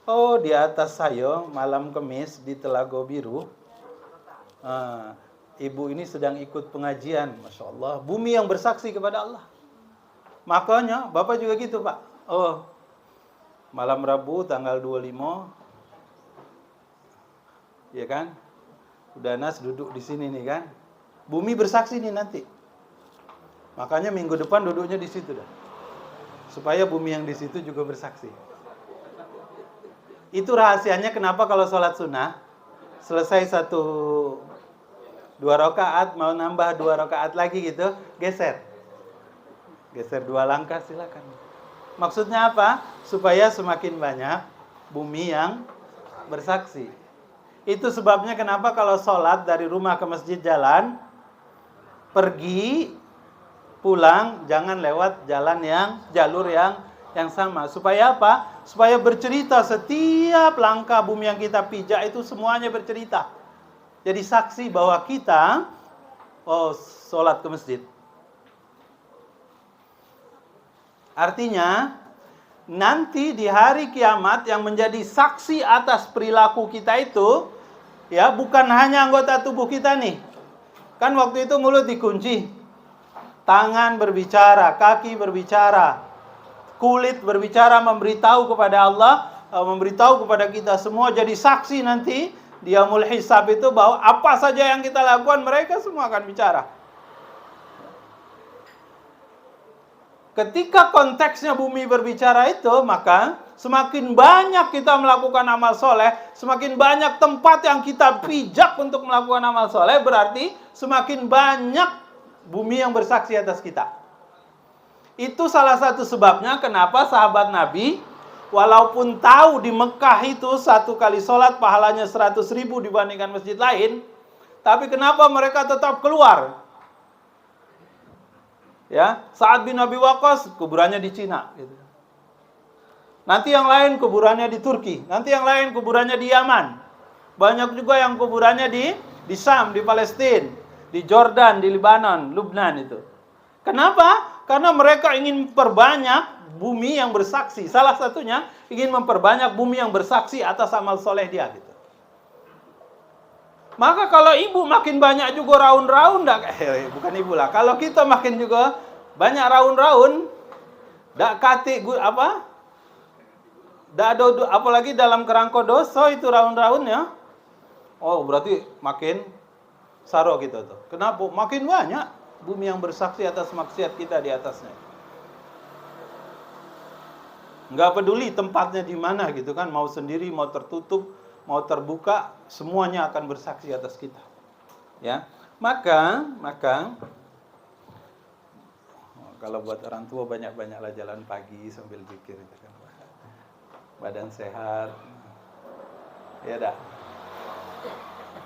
Oh, di atas saya malam Kamis di Telaga Biru, ibu ini sedang ikut pengajian, Masya Allah. Bumi yang bersaksi kepada Allah. Makanya Bapak juga gitu, Pak. Oh, malam Rabu tanggal 25, ya kan? Udah Nas duduk di sini nih kan. Bumi bersaksi nih nanti. Makanya minggu depan duduknya di situ dah. Supaya bumi yang di situ juga bersaksi. Itu rahasianya kenapa kalau sholat sunnah selesai 2 rakaat mau nambah 2 rakaat lagi gitu, geser 2 langkah silakan. Maksudnya apa? Supaya semakin banyak bumi yang bersaksi. Itu sebabnya kenapa kalau sholat dari rumah ke masjid jalan, pergi pulang jangan lewat jalur yang sama. Supaya apa? Supaya bercerita setiap langkah bumi yang kita pijak itu semuanya bercerita. Jadi saksi bahwa kita sholat ke masjid. Artinya nanti di hari kiamat yang menjadi saksi atas perilaku kita itu, ya bukan hanya anggota tubuh kita nih. Kan waktu itu mulut dikunci, tangan berbicara, kaki berbicara, kulit berbicara, memberitahu kepada Allah, memberitahu kepada kita semua, jadi saksi nanti di yaumul hisab itu bahwa apa saja yang kita lakukan mereka semua akan bicara. Ketika konteksnya bumi berbicara itu, maka semakin banyak kita melakukan amal soleh, semakin banyak tempat yang kita pijak untuk melakukan amal soleh, berarti semakin banyak bumi yang bersaksi atas kita. Itu salah satu sebabnya kenapa sahabat Nabi, walaupun tahu di Mekah itu 1 kali sholat pahalanya 100.000 dibandingkan masjid lain, tapi kenapa mereka tetap keluar? Ya, Sa'ad bin Abi Waqqas kuburannya di Cina gitu. Nanti yang lain kuburannya di Turki, nanti yang lain kuburannya di Yaman. Banyak juga yang kuburannya di Syam, di Palestina, di Jordan, di Lebanon, Lubnan itu. Kenapa? Karena mereka ingin memperbanyak bumi yang bersaksi. Salah satunya ingin memperbanyak bumi yang bersaksi atas amal soleh dia gitu. Maka kalau ibu makin banyak juga raun-raun, bukan ibu lah. Kalau kita makin juga banyak raun-raun, dak kati apa? Dak ada apalagi dalam kerangka dosa itu raun-raunnya. Oh, berarti makin saro kita tuh. Kenapa? Makin banyak bumi yang bersaksi atas maksiat kita di atasnya. Enggak peduli tempatnya di mana gitu kan, mau sendiri, mau tertutup, mau terbuka, semuanya akan bersaksi atas kita. Ya. Maka kalau buat orang tua banyak-banyaklah jalan pagi sambil zikir gitu kan. Badan sehat. Ya dah.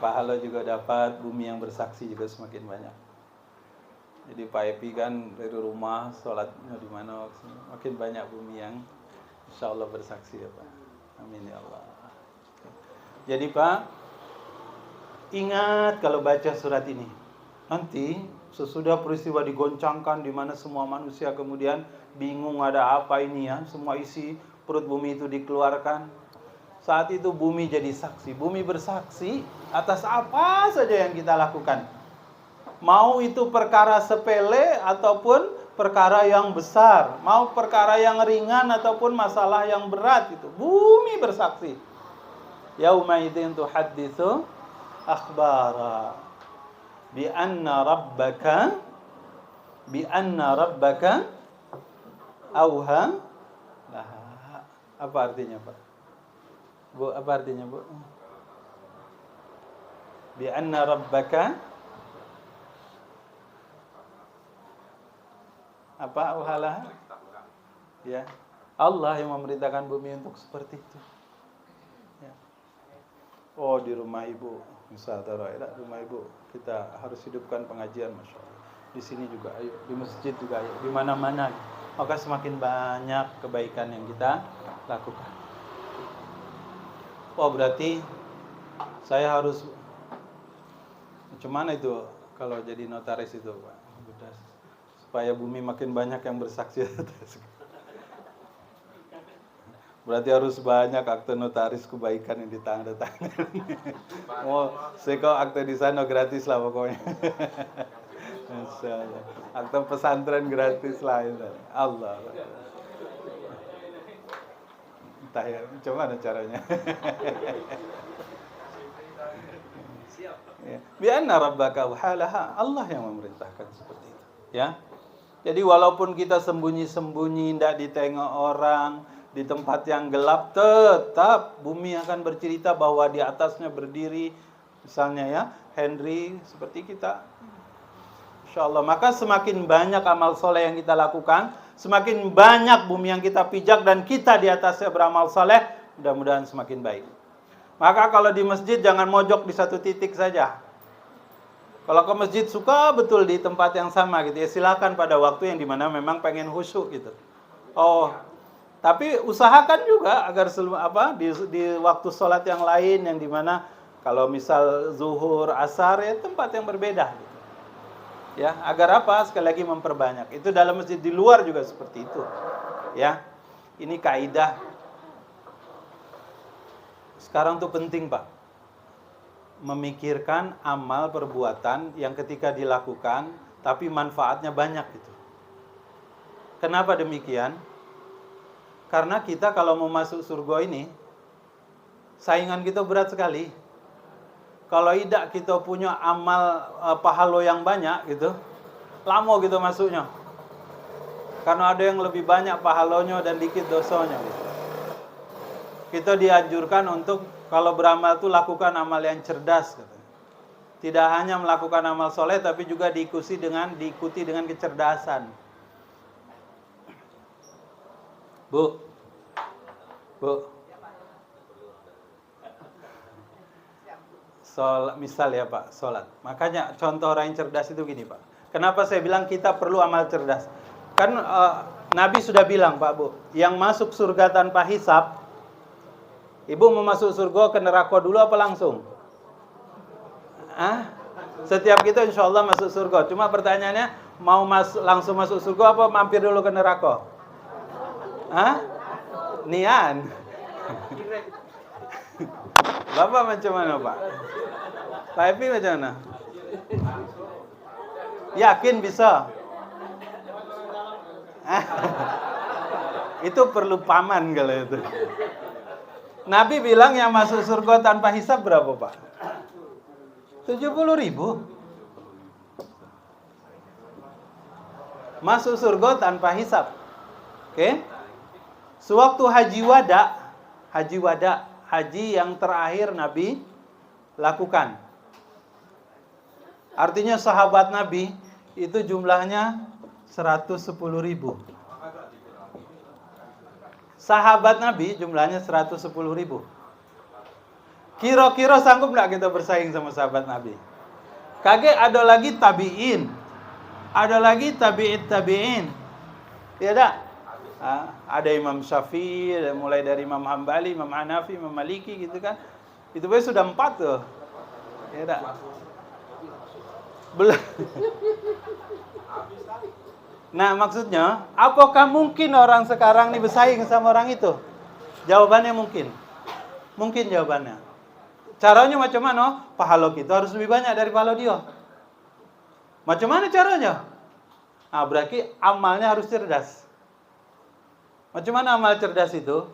Pahala juga dapat, bumi yang bersaksi juga semakin banyak. Jadi Pak Epi kan dari rumah sholatnya di mana, makin banyak bumi yang insya Allah bersaksi ya Pak. Amin ya Allah. Jadi Pak, ingat kalau baca surat ini. Nanti sesudah peristiwa digoncangkan di mana semua manusia kemudian bingung ada apa ini ya, semua isi perut bumi itu dikeluarkan. Saat itu bumi jadi saksi, bumi bersaksi atas apa saja yang kita lakukan. Mau itu perkara sepele ataupun perkara yang besar, mau perkara yang ringan ataupun masalah yang berat itu, bumi bersaksi. Yauma idzin tuhadditsu akhbara bi anna rabbaka auha laha. Apa artinya, Pak? Bu, apa artinya, Bu? Bi anna rabbaka apa auha laha? Ya. Allah yang memerintahkan bumi untuk seperti itu. Ya. Oh, di rumah ibu, misalnya di rumah ibu kita harus hidupkan pengajian, Masya Allah. Di sini juga ayo, di masjid juga ayo, di mana-mana. Maka semakin banyak kebaikan yang kita lakukan. Oh, berarti saya harus macam mana itu kalau jadi notaris itu, Pak? Supaya bumi makin banyak yang bersaksi atas. Berarti harus banyak akte notaris kebaikan yang ditandatangani. Oh, seko akte di sana gratis lah pokoknya. Masya Allah. Akte pesantren gratis lah itu. Allah. Entah ya, gimana caranya. Bi'anna rabbaka wahalaha. Allah yang memerintahkan seperti itu. Ya. Jadi walaupun kita sembunyi-sembunyi, tidak ditengok orang, di tempat yang gelap, tetap bumi akan bercerita bahwa di atasnya berdiri, misalnya ya, Henry, seperti kita. Insya Allah. Maka semakin banyak amal soleh yang kita lakukan, semakin banyak bumi yang kita pijak, dan kita di atasnya beramal soleh, mudah-mudahan semakin baik. Maka kalau di masjid jangan mojok di satu titik saja. Kalau ke masjid suka betul di tempat yang sama gitu ya, silakan pada waktu yang dimana memang pengen khusyuk gitu. Oh, tapi usahakan juga agar di waktu sholat yang lain yang dimana kalau misal zuhur, asar ya tempat yang berbeda. Gitu. Ya, agar apa? Sekali lagi memperbanyak. Itu dalam masjid, di luar juga seperti itu. Ya, ini kaidah. Sekarang tuh penting Pak. Memikirkan amal perbuatan yang ketika dilakukan tapi manfaatnya banyak gitu. Kenapa demikian? Karena kita kalau mau masuk surga ini saingan kita berat sekali. Kalau tidak kita punya amal pahala yang banyak gitu, lama gitu masuknya. Karena ada yang lebih banyak pahalanya dan dikit dosanya gitu. Kita dianjurkan untuk kalau beramal itu lakukan amal yang cerdas. Tidak hanya melakukan amal soleh, tapi juga diikuti dengan kecerdasan. Bu. Misal ya Pak, sholat. Makanya contoh orang yang cerdas itu gini Pak. Kenapa saya bilang kita perlu amal cerdas? Kan Nabi sudah bilang Pak Bu, yang masuk surga tanpa hisab. Ibu mau masuk surga ke neraka dulu apa langsung? Setiap kita insya Allah masuk surga. Cuma pertanyaannya, mau langsung masuk surga apa mampir dulu ke neraka? Nian. Bapak macam mana Pak? Pak Epi macam mana? Yakin bisa? Itu perlu paman kalau itu. Nabi bilang yang masuk surga tanpa hisab berapa Pak? 70.000. Masuk surga tanpa hisab. Oke? Sewaktu haji yang terakhir Nabi lakukan. Artinya sahabat Nabi itu jumlahnya 110.000. Sahabat Nabi jumlahnya 110.000. Kira-kira sanggup nggak kita bersaing sama sahabat Nabi? Kaget ada lagi tabi'in. Ada lagi tabi'in. Ya tak? Ada Imam Syafi'i, mulai dari Imam Hambali, Imam Hanafi, Imam Maliki gitu kan. Itu sudah 4 tuh. Ya tak? Belum. Nah maksudnya, apakah mungkin orang sekarang ini bersaing sama orang itu? Jawabannya mungkin. Mungkin jawabannya. Caranya macam mana? Pahala kita harus lebih banyak dari pahala dia. Macam mana caranya? Berarti amalnya harus cerdas. Macam mana amal cerdas itu?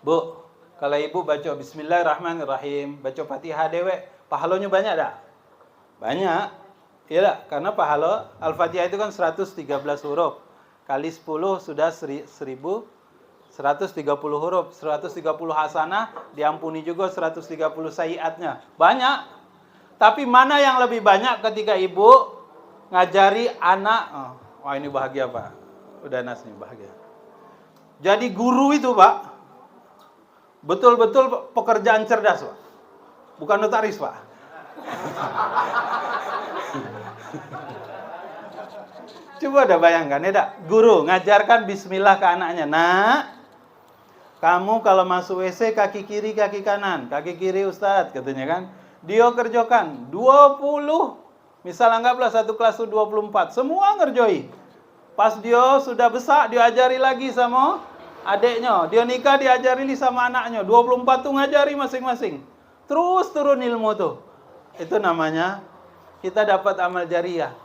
Bu, kalau ibu baca Bismillahirrahmanirrahim, baca Fatihah dewek, pahalanya banyak tak? Banyak. Iya tak? Karena pahala Al-Fatihah itu kan 113 huruf. Kali 10 sudah 1.130 huruf. 130 hasanah, diampuni juga 130 sayiatnya. Banyak. Tapi mana yang lebih banyak ketika ibu ngajari anak? Wah ini bahagia Pak. Udah Nas nih bahagia. Jadi guru itu Pak, betul-betul pekerjaan cerdas Pak. Bukan notaris Pak. Coba ada bayangkan ya, guru ngajarkan bismillah ke anaknya. Nak, kamu kalau masuk WC kaki kiri kaki kanan, kaki kiri Ustadz katanya kan. Dia kerjakan 20. Misal anggaplah satu kelas itu 24, semua ngerjoi. Pas dia sudah besar diajari lagi sama Adiknya, dia nikah diajari sama anaknya. 24 tuh ngajari masing-masing. Terus turun ilmu tuh. Itu namanya kita dapat amal jariah.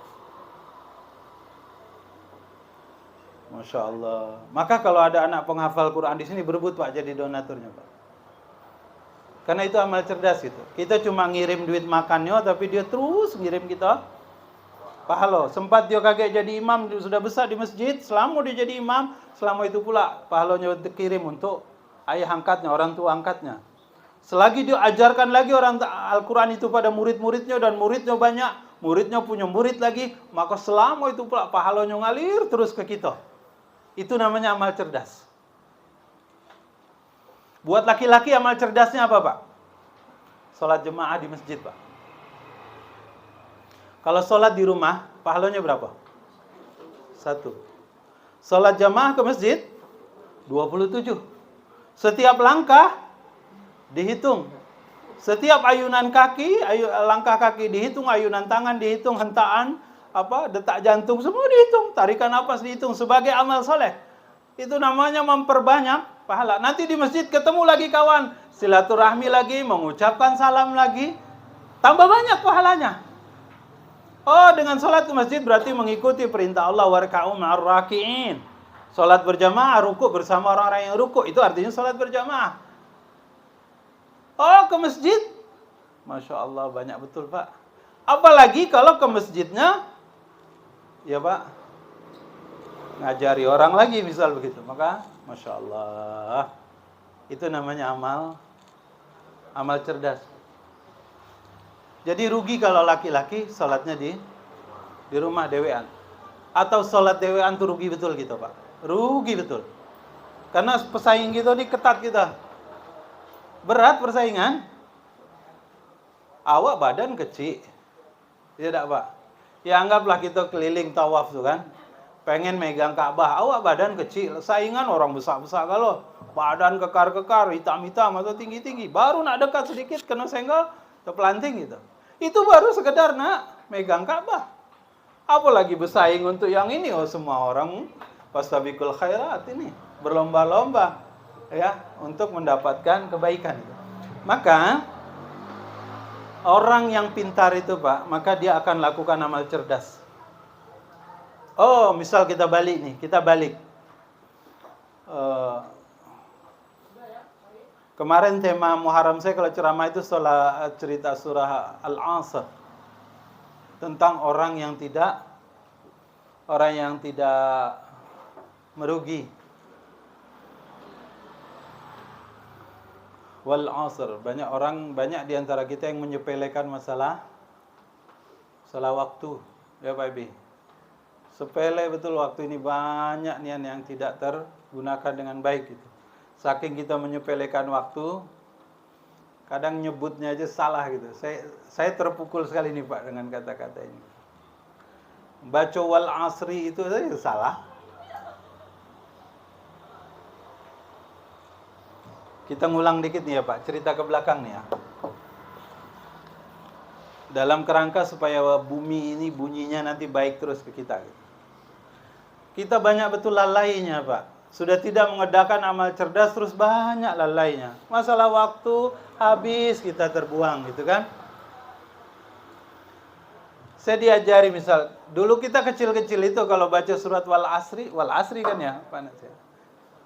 Masya Allah. Maka kalau ada anak penghafal Quran di sini berebut Pak jadi donaturnya Pak. Karena itu amal cerdas itu. Kita cuma ngirim duit makannya, tapi dia terus ngirim kita pahala. Sempat dia kakek jadi imam, dia sudah besar di masjid, selama dia jadi imam, selama itu pula pahalanya dikirim untuk ayah angkatnya, orang tua angkatnya. Selagi dia ajarkan lagi orang Al-Quran itu pada murid-muridnya, dan muridnya banyak, muridnya punya murid lagi, maka selama itu pula pahalanya ngalir terus ke kita. Itu namanya amal cerdas. Buat laki-laki amal cerdasnya apa Pak? Sholat jemaah di masjid Pak. Kalau sholat di rumah, pahalanya berapa? 1. Sholat jamaah ke masjid, 27. Setiap langkah dihitung. Setiap ayunan kaki, langkah kaki dihitung, ayunan tangan dihitung, hentaan, detak jantung semua dihitung, tarikan napas dihitung sebagai amal soleh. Itu namanya memperbanyak pahala. Nanti di masjid ketemu lagi kawan, silaturahmi lagi, mengucapkan salam lagi, tambah banyak pahalanya. Oh, dengan sholat ke masjid berarti mengikuti perintah Allah, warka'u ma'ar raki'in. Sholat berjamaah, rukuk bersama orang-orang yang rukuk, itu artinya sholat berjamaah. Oh, ke masjid, Masya Allah, banyak betul Pak. Apalagi kalau ke masjidnya, ya Pak, ngajari orang lagi misal begitu, maka Masya Allah, itu namanya amal cerdas. Jadi rugi kalau laki-laki sholatnya di rumah dewean. Atau sholat dewean tuh rugi betul gitu Pak. Rugi betul. Karena pesaing kita ini ketat kita. Berat persaingan. Awak badan kecil. Tidak Pak. Ya anggaplah kita keliling tawaf tuh kan. Pengen megang Ka'bah. Awak badan kecil. Saingan orang besar-besar kalau. Badan kekar-kekar, hitam-hitam atau tinggi-tinggi. Baru nak dekat sedikit kena senggol, terpelanting gitu. Itu baru sekedar nak megang Ka'bah. Apalagi bersaing untuk yang ini, semua orang fastabiqul khairat ini berlomba-lomba ya untuk mendapatkan kebaikan. Maka orang yang pintar itu Pak, maka dia akan lakukan amal cerdas. Oh, misal kita balik. Kemarin tema Muharram saya kalau ceramah itu cerita surah Al-Asr tentang orang yang tidak merugi. Wal asr, banyak di antara kita yang menyepelekan masalah waktu, ya Pak Ibi. Sepele betul waktu ini, banyak nian yang tidak tergunakan dengan baik gitu. Saking kita menyepelekan waktu, kadang nyebutnya aja salah gitu. Saya terpukul sekali nih Pak dengan kata-kata ini. Baca wal asri itu saja salah. Kita ngulang dikit nih ya Pak, cerita ke belakang nih ya. Dalam kerangka supaya bumi ini bunyinya nanti baik terus ke kita. Kita banyak betul lalainya Pak. Sudah tidak mengerjakan amal cerdas, terus banyak lalainya. Masalah waktu habis kita terbuang gitu kan. Saya diajari misal, dulu kita kecil-kecil itu kalau baca surat wal asri kan ya Pak Nasir.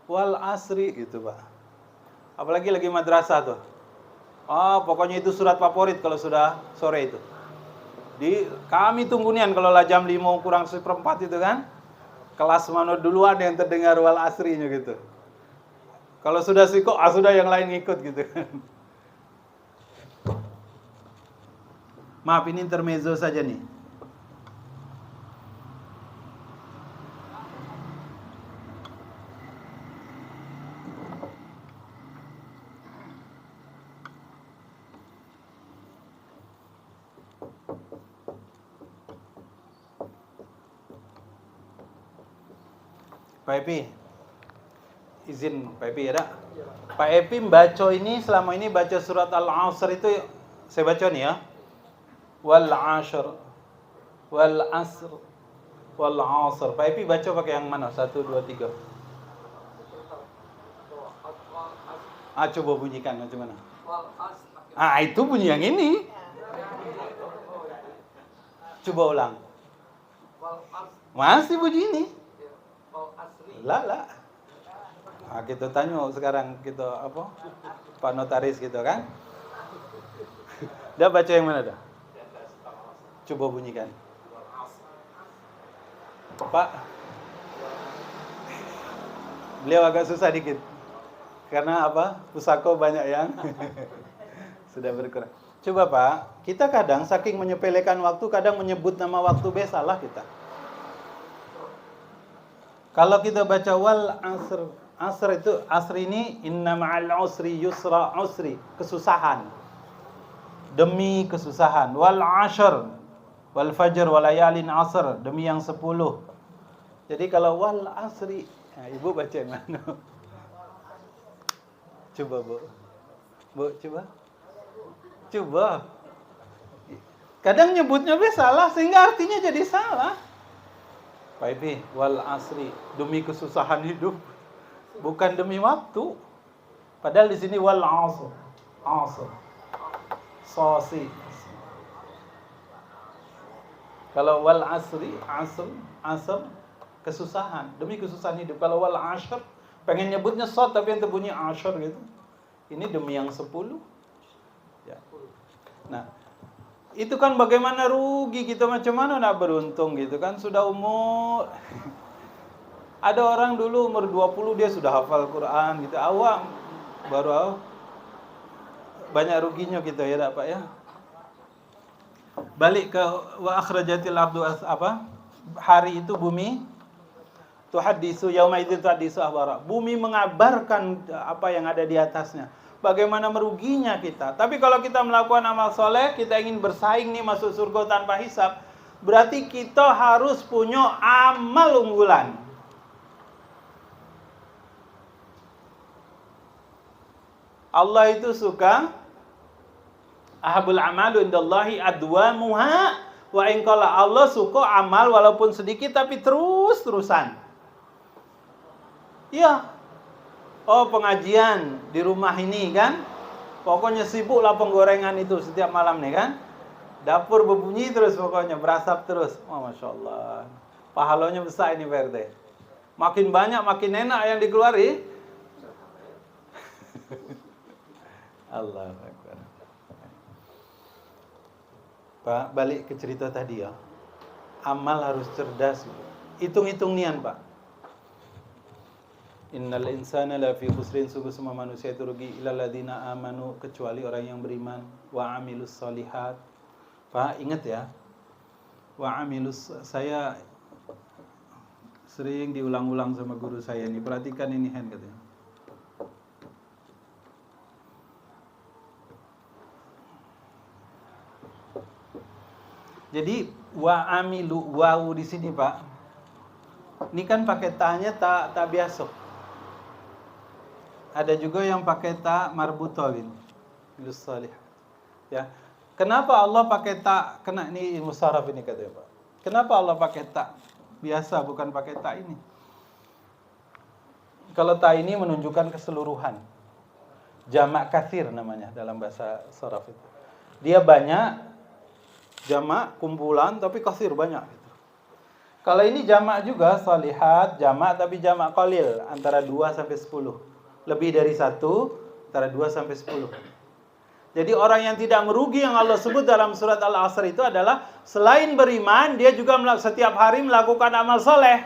Wal asri gitu Pak. Apalagi lagi madrasah tuh. Pokoknya itu surat favorit kalau sudah sore itu. Kami tunggu nian kalau lah jam 5 kurang 1/4 itu kan. Kelas mana duluan yang terdengar wal asrinya gitu. Kalau sudah siko, sudah yang lain ngikut gitu kan. Maaf, ini intermezzo saja nih. Pak Epi, izin Pak Epi ada? Pak Epi baca ini, selama ini baca surat Al-Asr itu, saya baca nih ya. Wal asr, wal asr, wal asr. Pak Epi baca pakai yang mana? 1, 2, 3. Coba bunyikan macam mana? Itu bunyi yang ini. Coba ulang. Masih bunyi ini. Lah. Kita tanya sekarang kita apa? Pak Notaris gitu kan? Dia baca yang mana dah? Coba bunyikan. Pak, beliau agak susah dikit. Karena apa? Pusako banyak yang sudah berkurang. Coba Pak, kita kadang saking menyepelekan waktu, kadang menyebut nama waktu salah kita. Kalau kita baca wal asr, asr itu, asr ini inna ma'al usri yusra, usri, kesusahan. Demi kesusahan. Wal ashr, wal fajr, wal layalin asr, demi yang 10. Jadi kalau wal asri, ibu baca yang mana? Coba Bu, coba. Kadang nyebutnya salah sehingga artinya jadi salah. Pak Ibi, wal asri, demi kesusahan hidup, bukan demi waktu. Padahal di sini wal asr, sosi. Kalau wal asri, asr, kesusahan, demi kesusahan hidup. Kalau wal ashr, pengen nyebutnya sod tapi yang terbunyi ashr gitu. Ini demi yang 10. Ya. Nah, itu kan bagaimana rugi kita, macam mana nak beruntung gitu kan. Sudah umur ada orang dulu umur 20 dia sudah hafal Quran gitu. Awam baru banyak ruginya kita ya Pak ya. Balik ke wa akhrajatil abdu hari itu bumi tuhaddisu yauma idzin tuhaddisu akhbara. Bumi mengabarkan apa yang ada di atasnya. Bagaimana meruginya kita. Tapi kalau kita melakukan amal soleh, kita ingin bersaing nih masuk surga tanpa hisab, berarti kita harus punya amal unggulan. Allah itu suka ahabul amalu indallahi adwamuha wa in qala. Allah suka amal walaupun sedikit tapi terus-terusan. Iya. Oh, pengajian di rumah ini kan, pokoknya sibuklah penggorengan itu setiap malam nih kan. Dapur berbunyi terus pokoknya, berasap terus. Oh, Masya Allah. Pahalanya besar ini Verde. Makin banyak makin enak yang dikeluari. Allah Akbar. Pak, balik ke cerita tadi ya. Amal harus cerdas. Hitung-hitung nian Pak. Innal insana lafi khusrin, sungguh semua manusia itu rugi illal ladzina amanu, kecuali orang yang beriman, wa amilus solihat. Pak, ingat ya. Wa amilus, saya sering diulang-ulang sama guru saya nih. Perhatikan ini hand katanya. Jadi wa amilu, wawu di sini Pak. Ini kan pakai ta-nya tak biasa. Ada juga yang pakai ta marbutah gitu. Ilus salih. Ya. Kenapa Allah pakai ta? Kena ini ilmu saraf ini katanya Pak. Kenapa Allah pakai ta? Biasa bukan pakai ta ini. Kalau ta ini menunjukkan keseluruhan. Jamak katsir namanya dalam bahasa saraf itu. Dia banyak, jamak kumpulan tapi katsir banyak gitu. Kalau ini jamak juga salihat, jamak tapi jamak qalil antara 2 sampai 10. Lebih dari 1 antara 2 sampai 10. Jadi orang yang tidak merugi yang Allah sebut dalam surat Al-Asr itu adalah selain beriman, dia juga setiap hari melakukan amal soleh.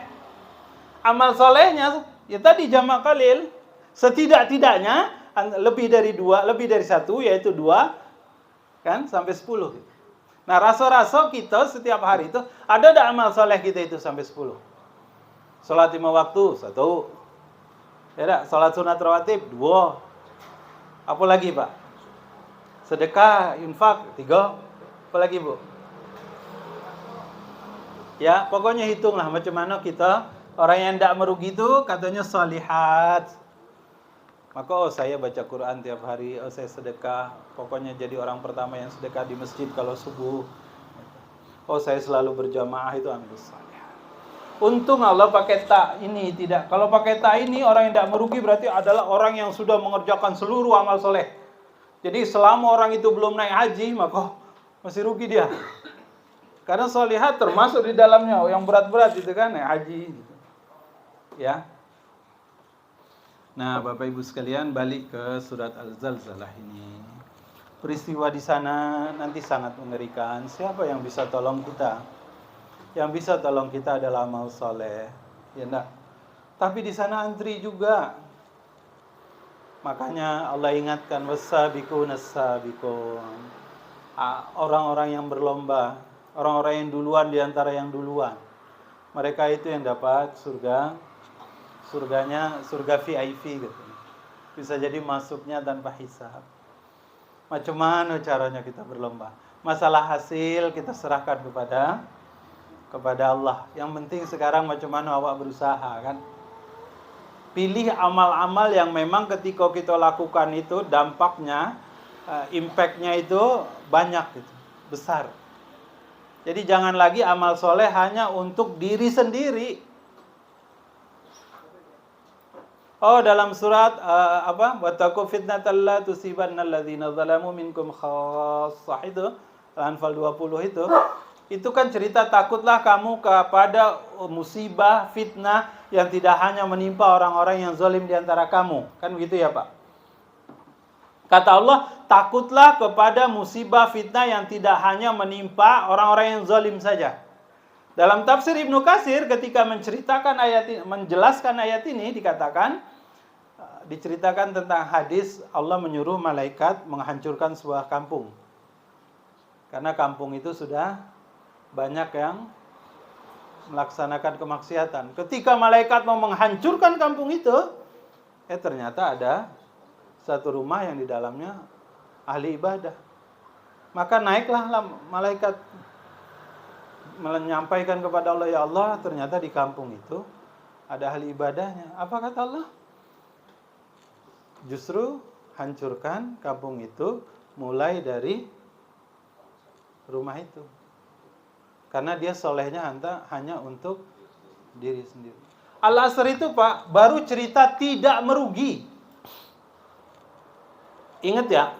Amal solehnya ya tadi jamak qalil, setidak-tidaknya lebih dari 2, lebih dari 1 yaitu 2 kan sampai 10. Nah, rasa-rasa kita setiap hari itu ada amal soleh kita itu sampai 10. Salat 5 waktu 1. Ya tak? Salat sunat rawatib 2. Apa lagi Pak? Sedekah, infak 3. Apa lagi Bu? Ya, pokoknya hitunglah macam mana kita. Orang yang tidak merugi itu katanya salihat. Maka saya baca Quran tiap hari, saya sedekah. Pokoknya jadi orang pertama yang sedekah di masjid kalau subuh. Saya selalu berjamaah, itu amilus salihat. Untung Allah pakai ta ini tidak. Kalau pakai ta ini orang yang tidak merugi berarti adalah orang yang sudah mengerjakan seluruh amal soleh. Jadi selama orang itu belum naik haji maka masih rugi dia. Karena solihat termasuk di dalamnya yang berat-berat itu kan naik haji. Gitu. Ya. Nah, Bapak Ibu sekalian balik ke surat Al-Zalzalah ini. Peristiwa di sana nanti sangat mengerikan. Siapa yang bisa tolong kita? Yang bisa tolong kita adalah amal soleh, ya enggak? Tapi di sana antri juga. Makanya Allah ingatkan wasabiqun as-sabiqun. Orang-orang yang berlomba, orang-orang yang duluan di antara yang duluan. Mereka itu yang dapat surga. Surganya surga VIP gitu. Bisa jadi masuknya tanpa hisab. Macam mana caranya kita berlomba? Masalah hasil kita serahkan kepada Allah. Yang penting sekarang macam mana awak berusaha kan. Pilih amal-amal yang memang ketika kita lakukan itu dampaknya, impactnya itu banyak gitu, besar. Jadi jangan lagi amal soleh hanya untuk diri sendiri. Oh, dalam surat wattaqu fitnatal la tusibanna alladzina zalamu minkum khassah itu, Al-Anfal 20 itu kan cerita takutlah kamu kepada musibah, fitnah yang tidak hanya menimpa orang-orang yang zalim di antara kamu. Kan begitu ya, Pak? Kata Allah, takutlah kepada musibah, fitnah yang tidak hanya menimpa orang-orang yang zalim saja. Dalam tafsir Ibnu Katsir ketika menceritakan ayat ini, menjelaskan ayat ini diceritakan tentang hadis Allah menyuruh malaikat menghancurkan sebuah kampung. Karena kampung itu sudah banyak yang melaksanakan kemaksiatan. Ketika malaikat mau menghancurkan kampung itu, ternyata ada satu rumah yang di dalamnya ahli ibadah. Maka naiklah malaikat menyampaikan kepada Allah, ya Allah, ternyata di kampung itu ada ahli ibadahnya. Apa kata Allah? Justru hancurkan kampung itu mulai dari rumah itu. Karena dia solehnya hanya untuk diri sendiri. Al-Asr itu, Pak, baru cerita tidak merugi. Ingat ya.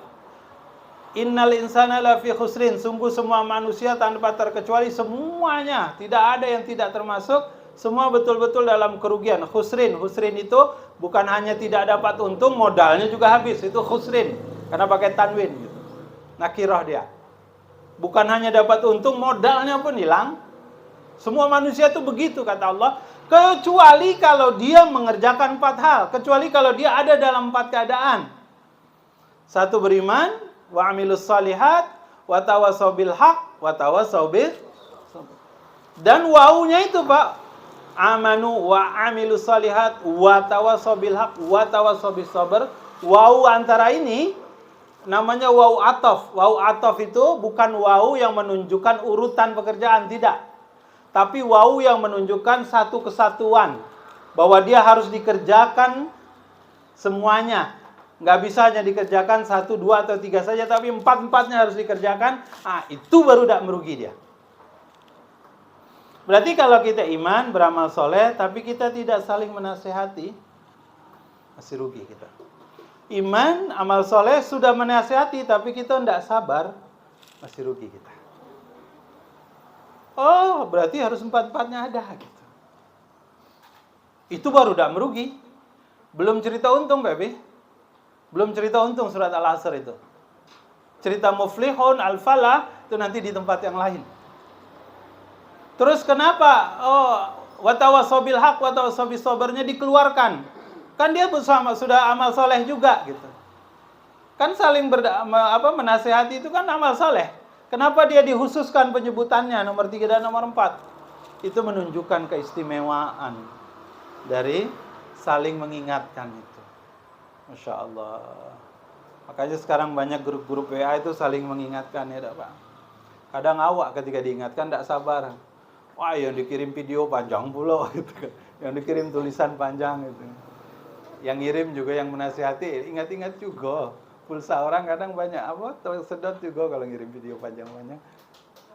Innal insana lafi khusrin. Sungguh semua manusia tanpa terkecuali semuanya. Tidak ada yang tidak termasuk. Semua betul-betul dalam kerugian. Khusrin. Khusrin itu bukan hanya tidak dapat untung, modalnya juga habis. Itu khusrin. Karena pakai tanwin gitu. Nakirah dia. Bukan hanya dapat untung, modalnya pun hilang. Semua manusia itu begitu kata Allah. Kecuali kalau dia mengerjakan 4 hal. Kecuali kalau dia ada dalam 4 keadaan. 1, beriman, wa amilus salihat, wa tawassaw bil haq, wa tawassaw bil sabr. Dan wawunya itu, Pak, amanu wa amilus salihat, wa tawassaw bil haq, wa tawassaw bis sabr. Wawu antara ini namanya wawu atof. Wawu atof itu bukan wawu yang menunjukkan urutan pekerjaan, tidak. Tapi wawu yang menunjukkan satu kesatuan. Bahwa dia harus dikerjakan semuanya. Nggak bisa hanya dikerjakan 1, 2, atau 3 saja, tapi 4-4-nya harus dikerjakan. Itu baru tidak merugi dia. Berarti kalau kita iman, beramal soleh, tapi kita tidak saling menasehati, masih rugi kita. Iman, amal soleh, sudah menasehati, tapi kita tidak sabar, masih rugi kita. Oh, berarti harus 4-4-nya ada gitu. Itu baru tidak merugi. Belum cerita untung, Baby. Belum cerita untung surat Al-Asr itu. Cerita muflihun, al-falah, itu nanti di tempat yang lain. Terus kenapa? Watawassaw bil haq, watawassaw bis sabrnya dikeluarkan. Kan dia bersama sudah amal soleh juga gitu. Kan saling menasehati itu kan amal soleh. Kenapa dia dihususkan penyebutannya nomor 3 dan nomor 4? Itu menunjukkan keistimewaan dari saling mengingatkan itu. Masya Allah. Makanya sekarang banyak grup-grup WA itu saling mengingatkan ya Pak. Kadang awak ketika diingatkan tidak sabar. Wah, yang dikirim video panjang pula gitu kan. Yang dikirim tulisan panjang gitu. Yang ngirim juga yang menasihati, ingat-ingat juga. Pulsa orang kadang banyak tersedot juga kalau ngirim video panjang-panjang.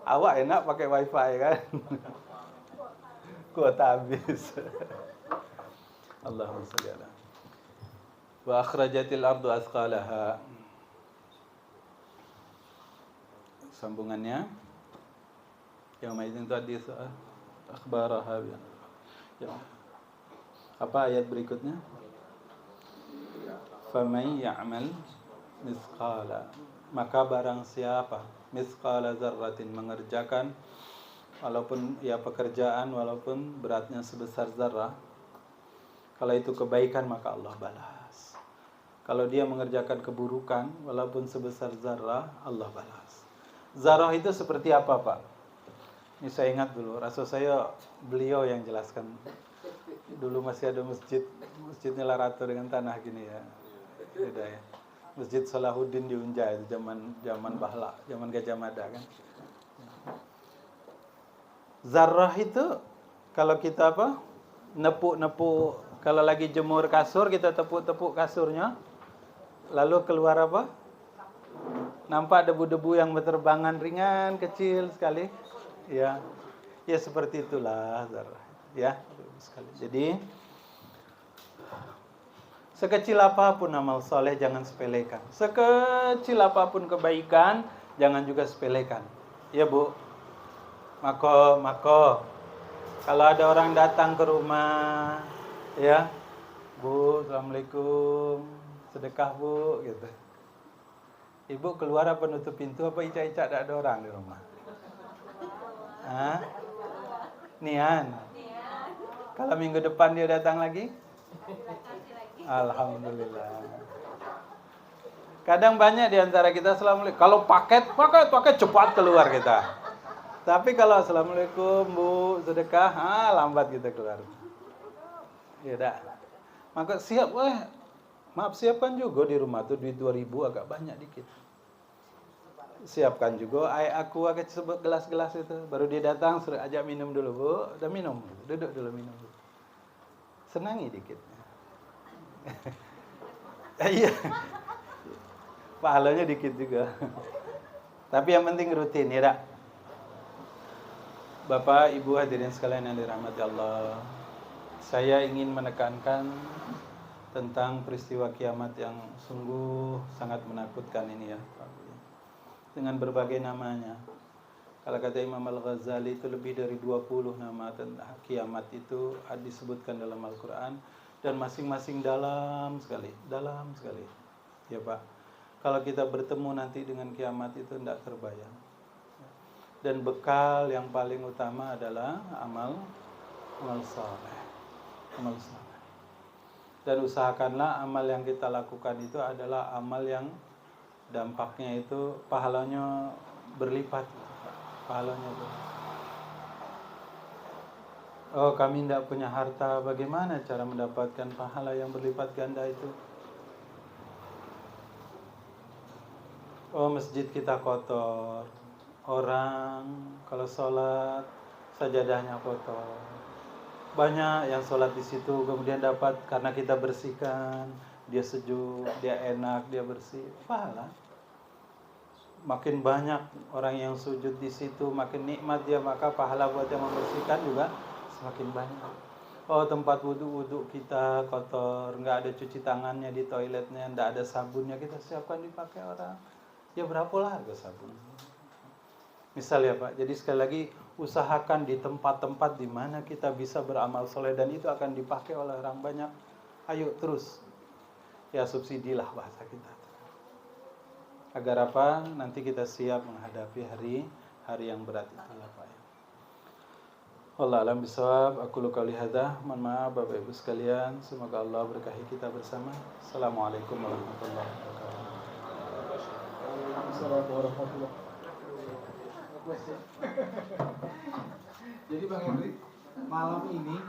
Awak enak pakai wifi kan. kuota habis. Allahumma shalli ala. Wa akhrajatil ardu asqalaha. Sambungannya yauma idzin tuhaddits akhbaraha. Ya. Apa ayat berikutnya? Faman ya'mal misqala, maka barang siapa misqala dzarratin, mengerjakan walaupun ya pekerjaan walaupun beratnya sebesar zarrah, kalau itu kebaikan maka Allah balas. Kalau dia mengerjakan keburukan walaupun sebesar zarrah, Allah balas. Zarrah itu seperti apa, Pak? Ini saya ingat dulu, rasul saya beliau yang jelaskan. Dulu masih ada masjidnya Larato dengan tanah gini ya. Beda ya. Masjid Salahuddin di Unjai, zaman Bahla, zaman Gajah Mada kan. Zarrah itu kalau kita nepuk-nepuk, kalau lagi jemur kasur kita tepuk-tepuk kasurnya, lalu keluar apa? Nampak debu-debu yang berterbangan ringan kecil sekali. Ya. Ya seperti itulah zarrah. Ya, sekali. Jadi sekecil apapun amal soleh jangan sepelekan. Sekecil apapun kebaikan jangan juga sepelekan. Ya Bu. Mako. Kalau ada orang datang ke rumah, ya Bu, assalamualaikum, sedekah Bu, gitu. Ibu keluar apa nutup pintu apa icak-icak tak ada orang di rumah? Hah? Nian. Kalau minggu depan dia datang lagi? Alhamdulillah. Kadang banyak di antara kita assalamualaikum. Kalau paket cepat keluar kita. Tapi kalau assalamualaikum Bu, sedekah, lambat kita keluar. Ya dah. Maka siapkan juga di rumah tuh duit 2.000 agak banyak dikit. Siapkan juga air aku agak sebut gelas-gelas itu. Baru dia datang suruh ajak minum dulu Bu. Udah minum. Duduk dulu minum. Senangi dikit. Iya. Pahalanya dikit juga. Tapi yang penting rutin ya dak. Bapak, Ibu hadirin sekalian yang dirahmati Allah. Saya ingin menekankan tentang peristiwa kiamat yang sungguh sangat menakutkan ini ya. Dengan berbagai namanya. Kalau kata Imam Al-Ghazali itu lebih dari 20 nama tentang kiamat itu disebutkan dalam Al-Quran. Dan masing-masing dalam sekali. Ya Pak. Kalau kita bertemu nanti dengan kiamat itu tidak terbayang. Dan bekal yang paling utama adalah amal saleh. Dan usahakanlah amal yang kita lakukan itu adalah amal yang dampaknya itu pahalanya berlipat. Oh, kami tidak punya harta. Bagaimana cara mendapatkan pahala yang berlipat ganda itu? Oh, masjid kita kotor. Orang kalau sholat sajadahnya kotor. Banyak yang sholat di situ kemudian dapat karena kita bersihkan, dia sejuk, dia enak, dia bersih, pahala. Makin banyak orang yang sujud di situ, makin nikmat dia, maka pahala buat yang membersihkan juga semakin banyak. Oh, tempat wudhu kita kotor, nggak ada cuci tangannya di toiletnya, nggak ada sabunnya, kita siapkan dipakai orang. Ya berapa harga sabun? Misal ya Pak, jadi sekali lagi usahakan di tempat-tempat di mana kita bisa beramal soleh dan itu akan dipakai oleh orang banyak. Ayo terus, ya subsidilah bahasa kita. Agar apa? Nanti kita siap menghadapi hari yang berat itu ya Pak. Wallahu a'lam bishawab. Aku qouli hadza. Mohon maaf Bapak Ibu sekalian, semoga Allah berkahi kita bersama. Assalamualaikum warahmatullahi wabarakatuh. Assalamualaikum warahmatullahi wabarakatuh. Jadi Bang Henry, malam ini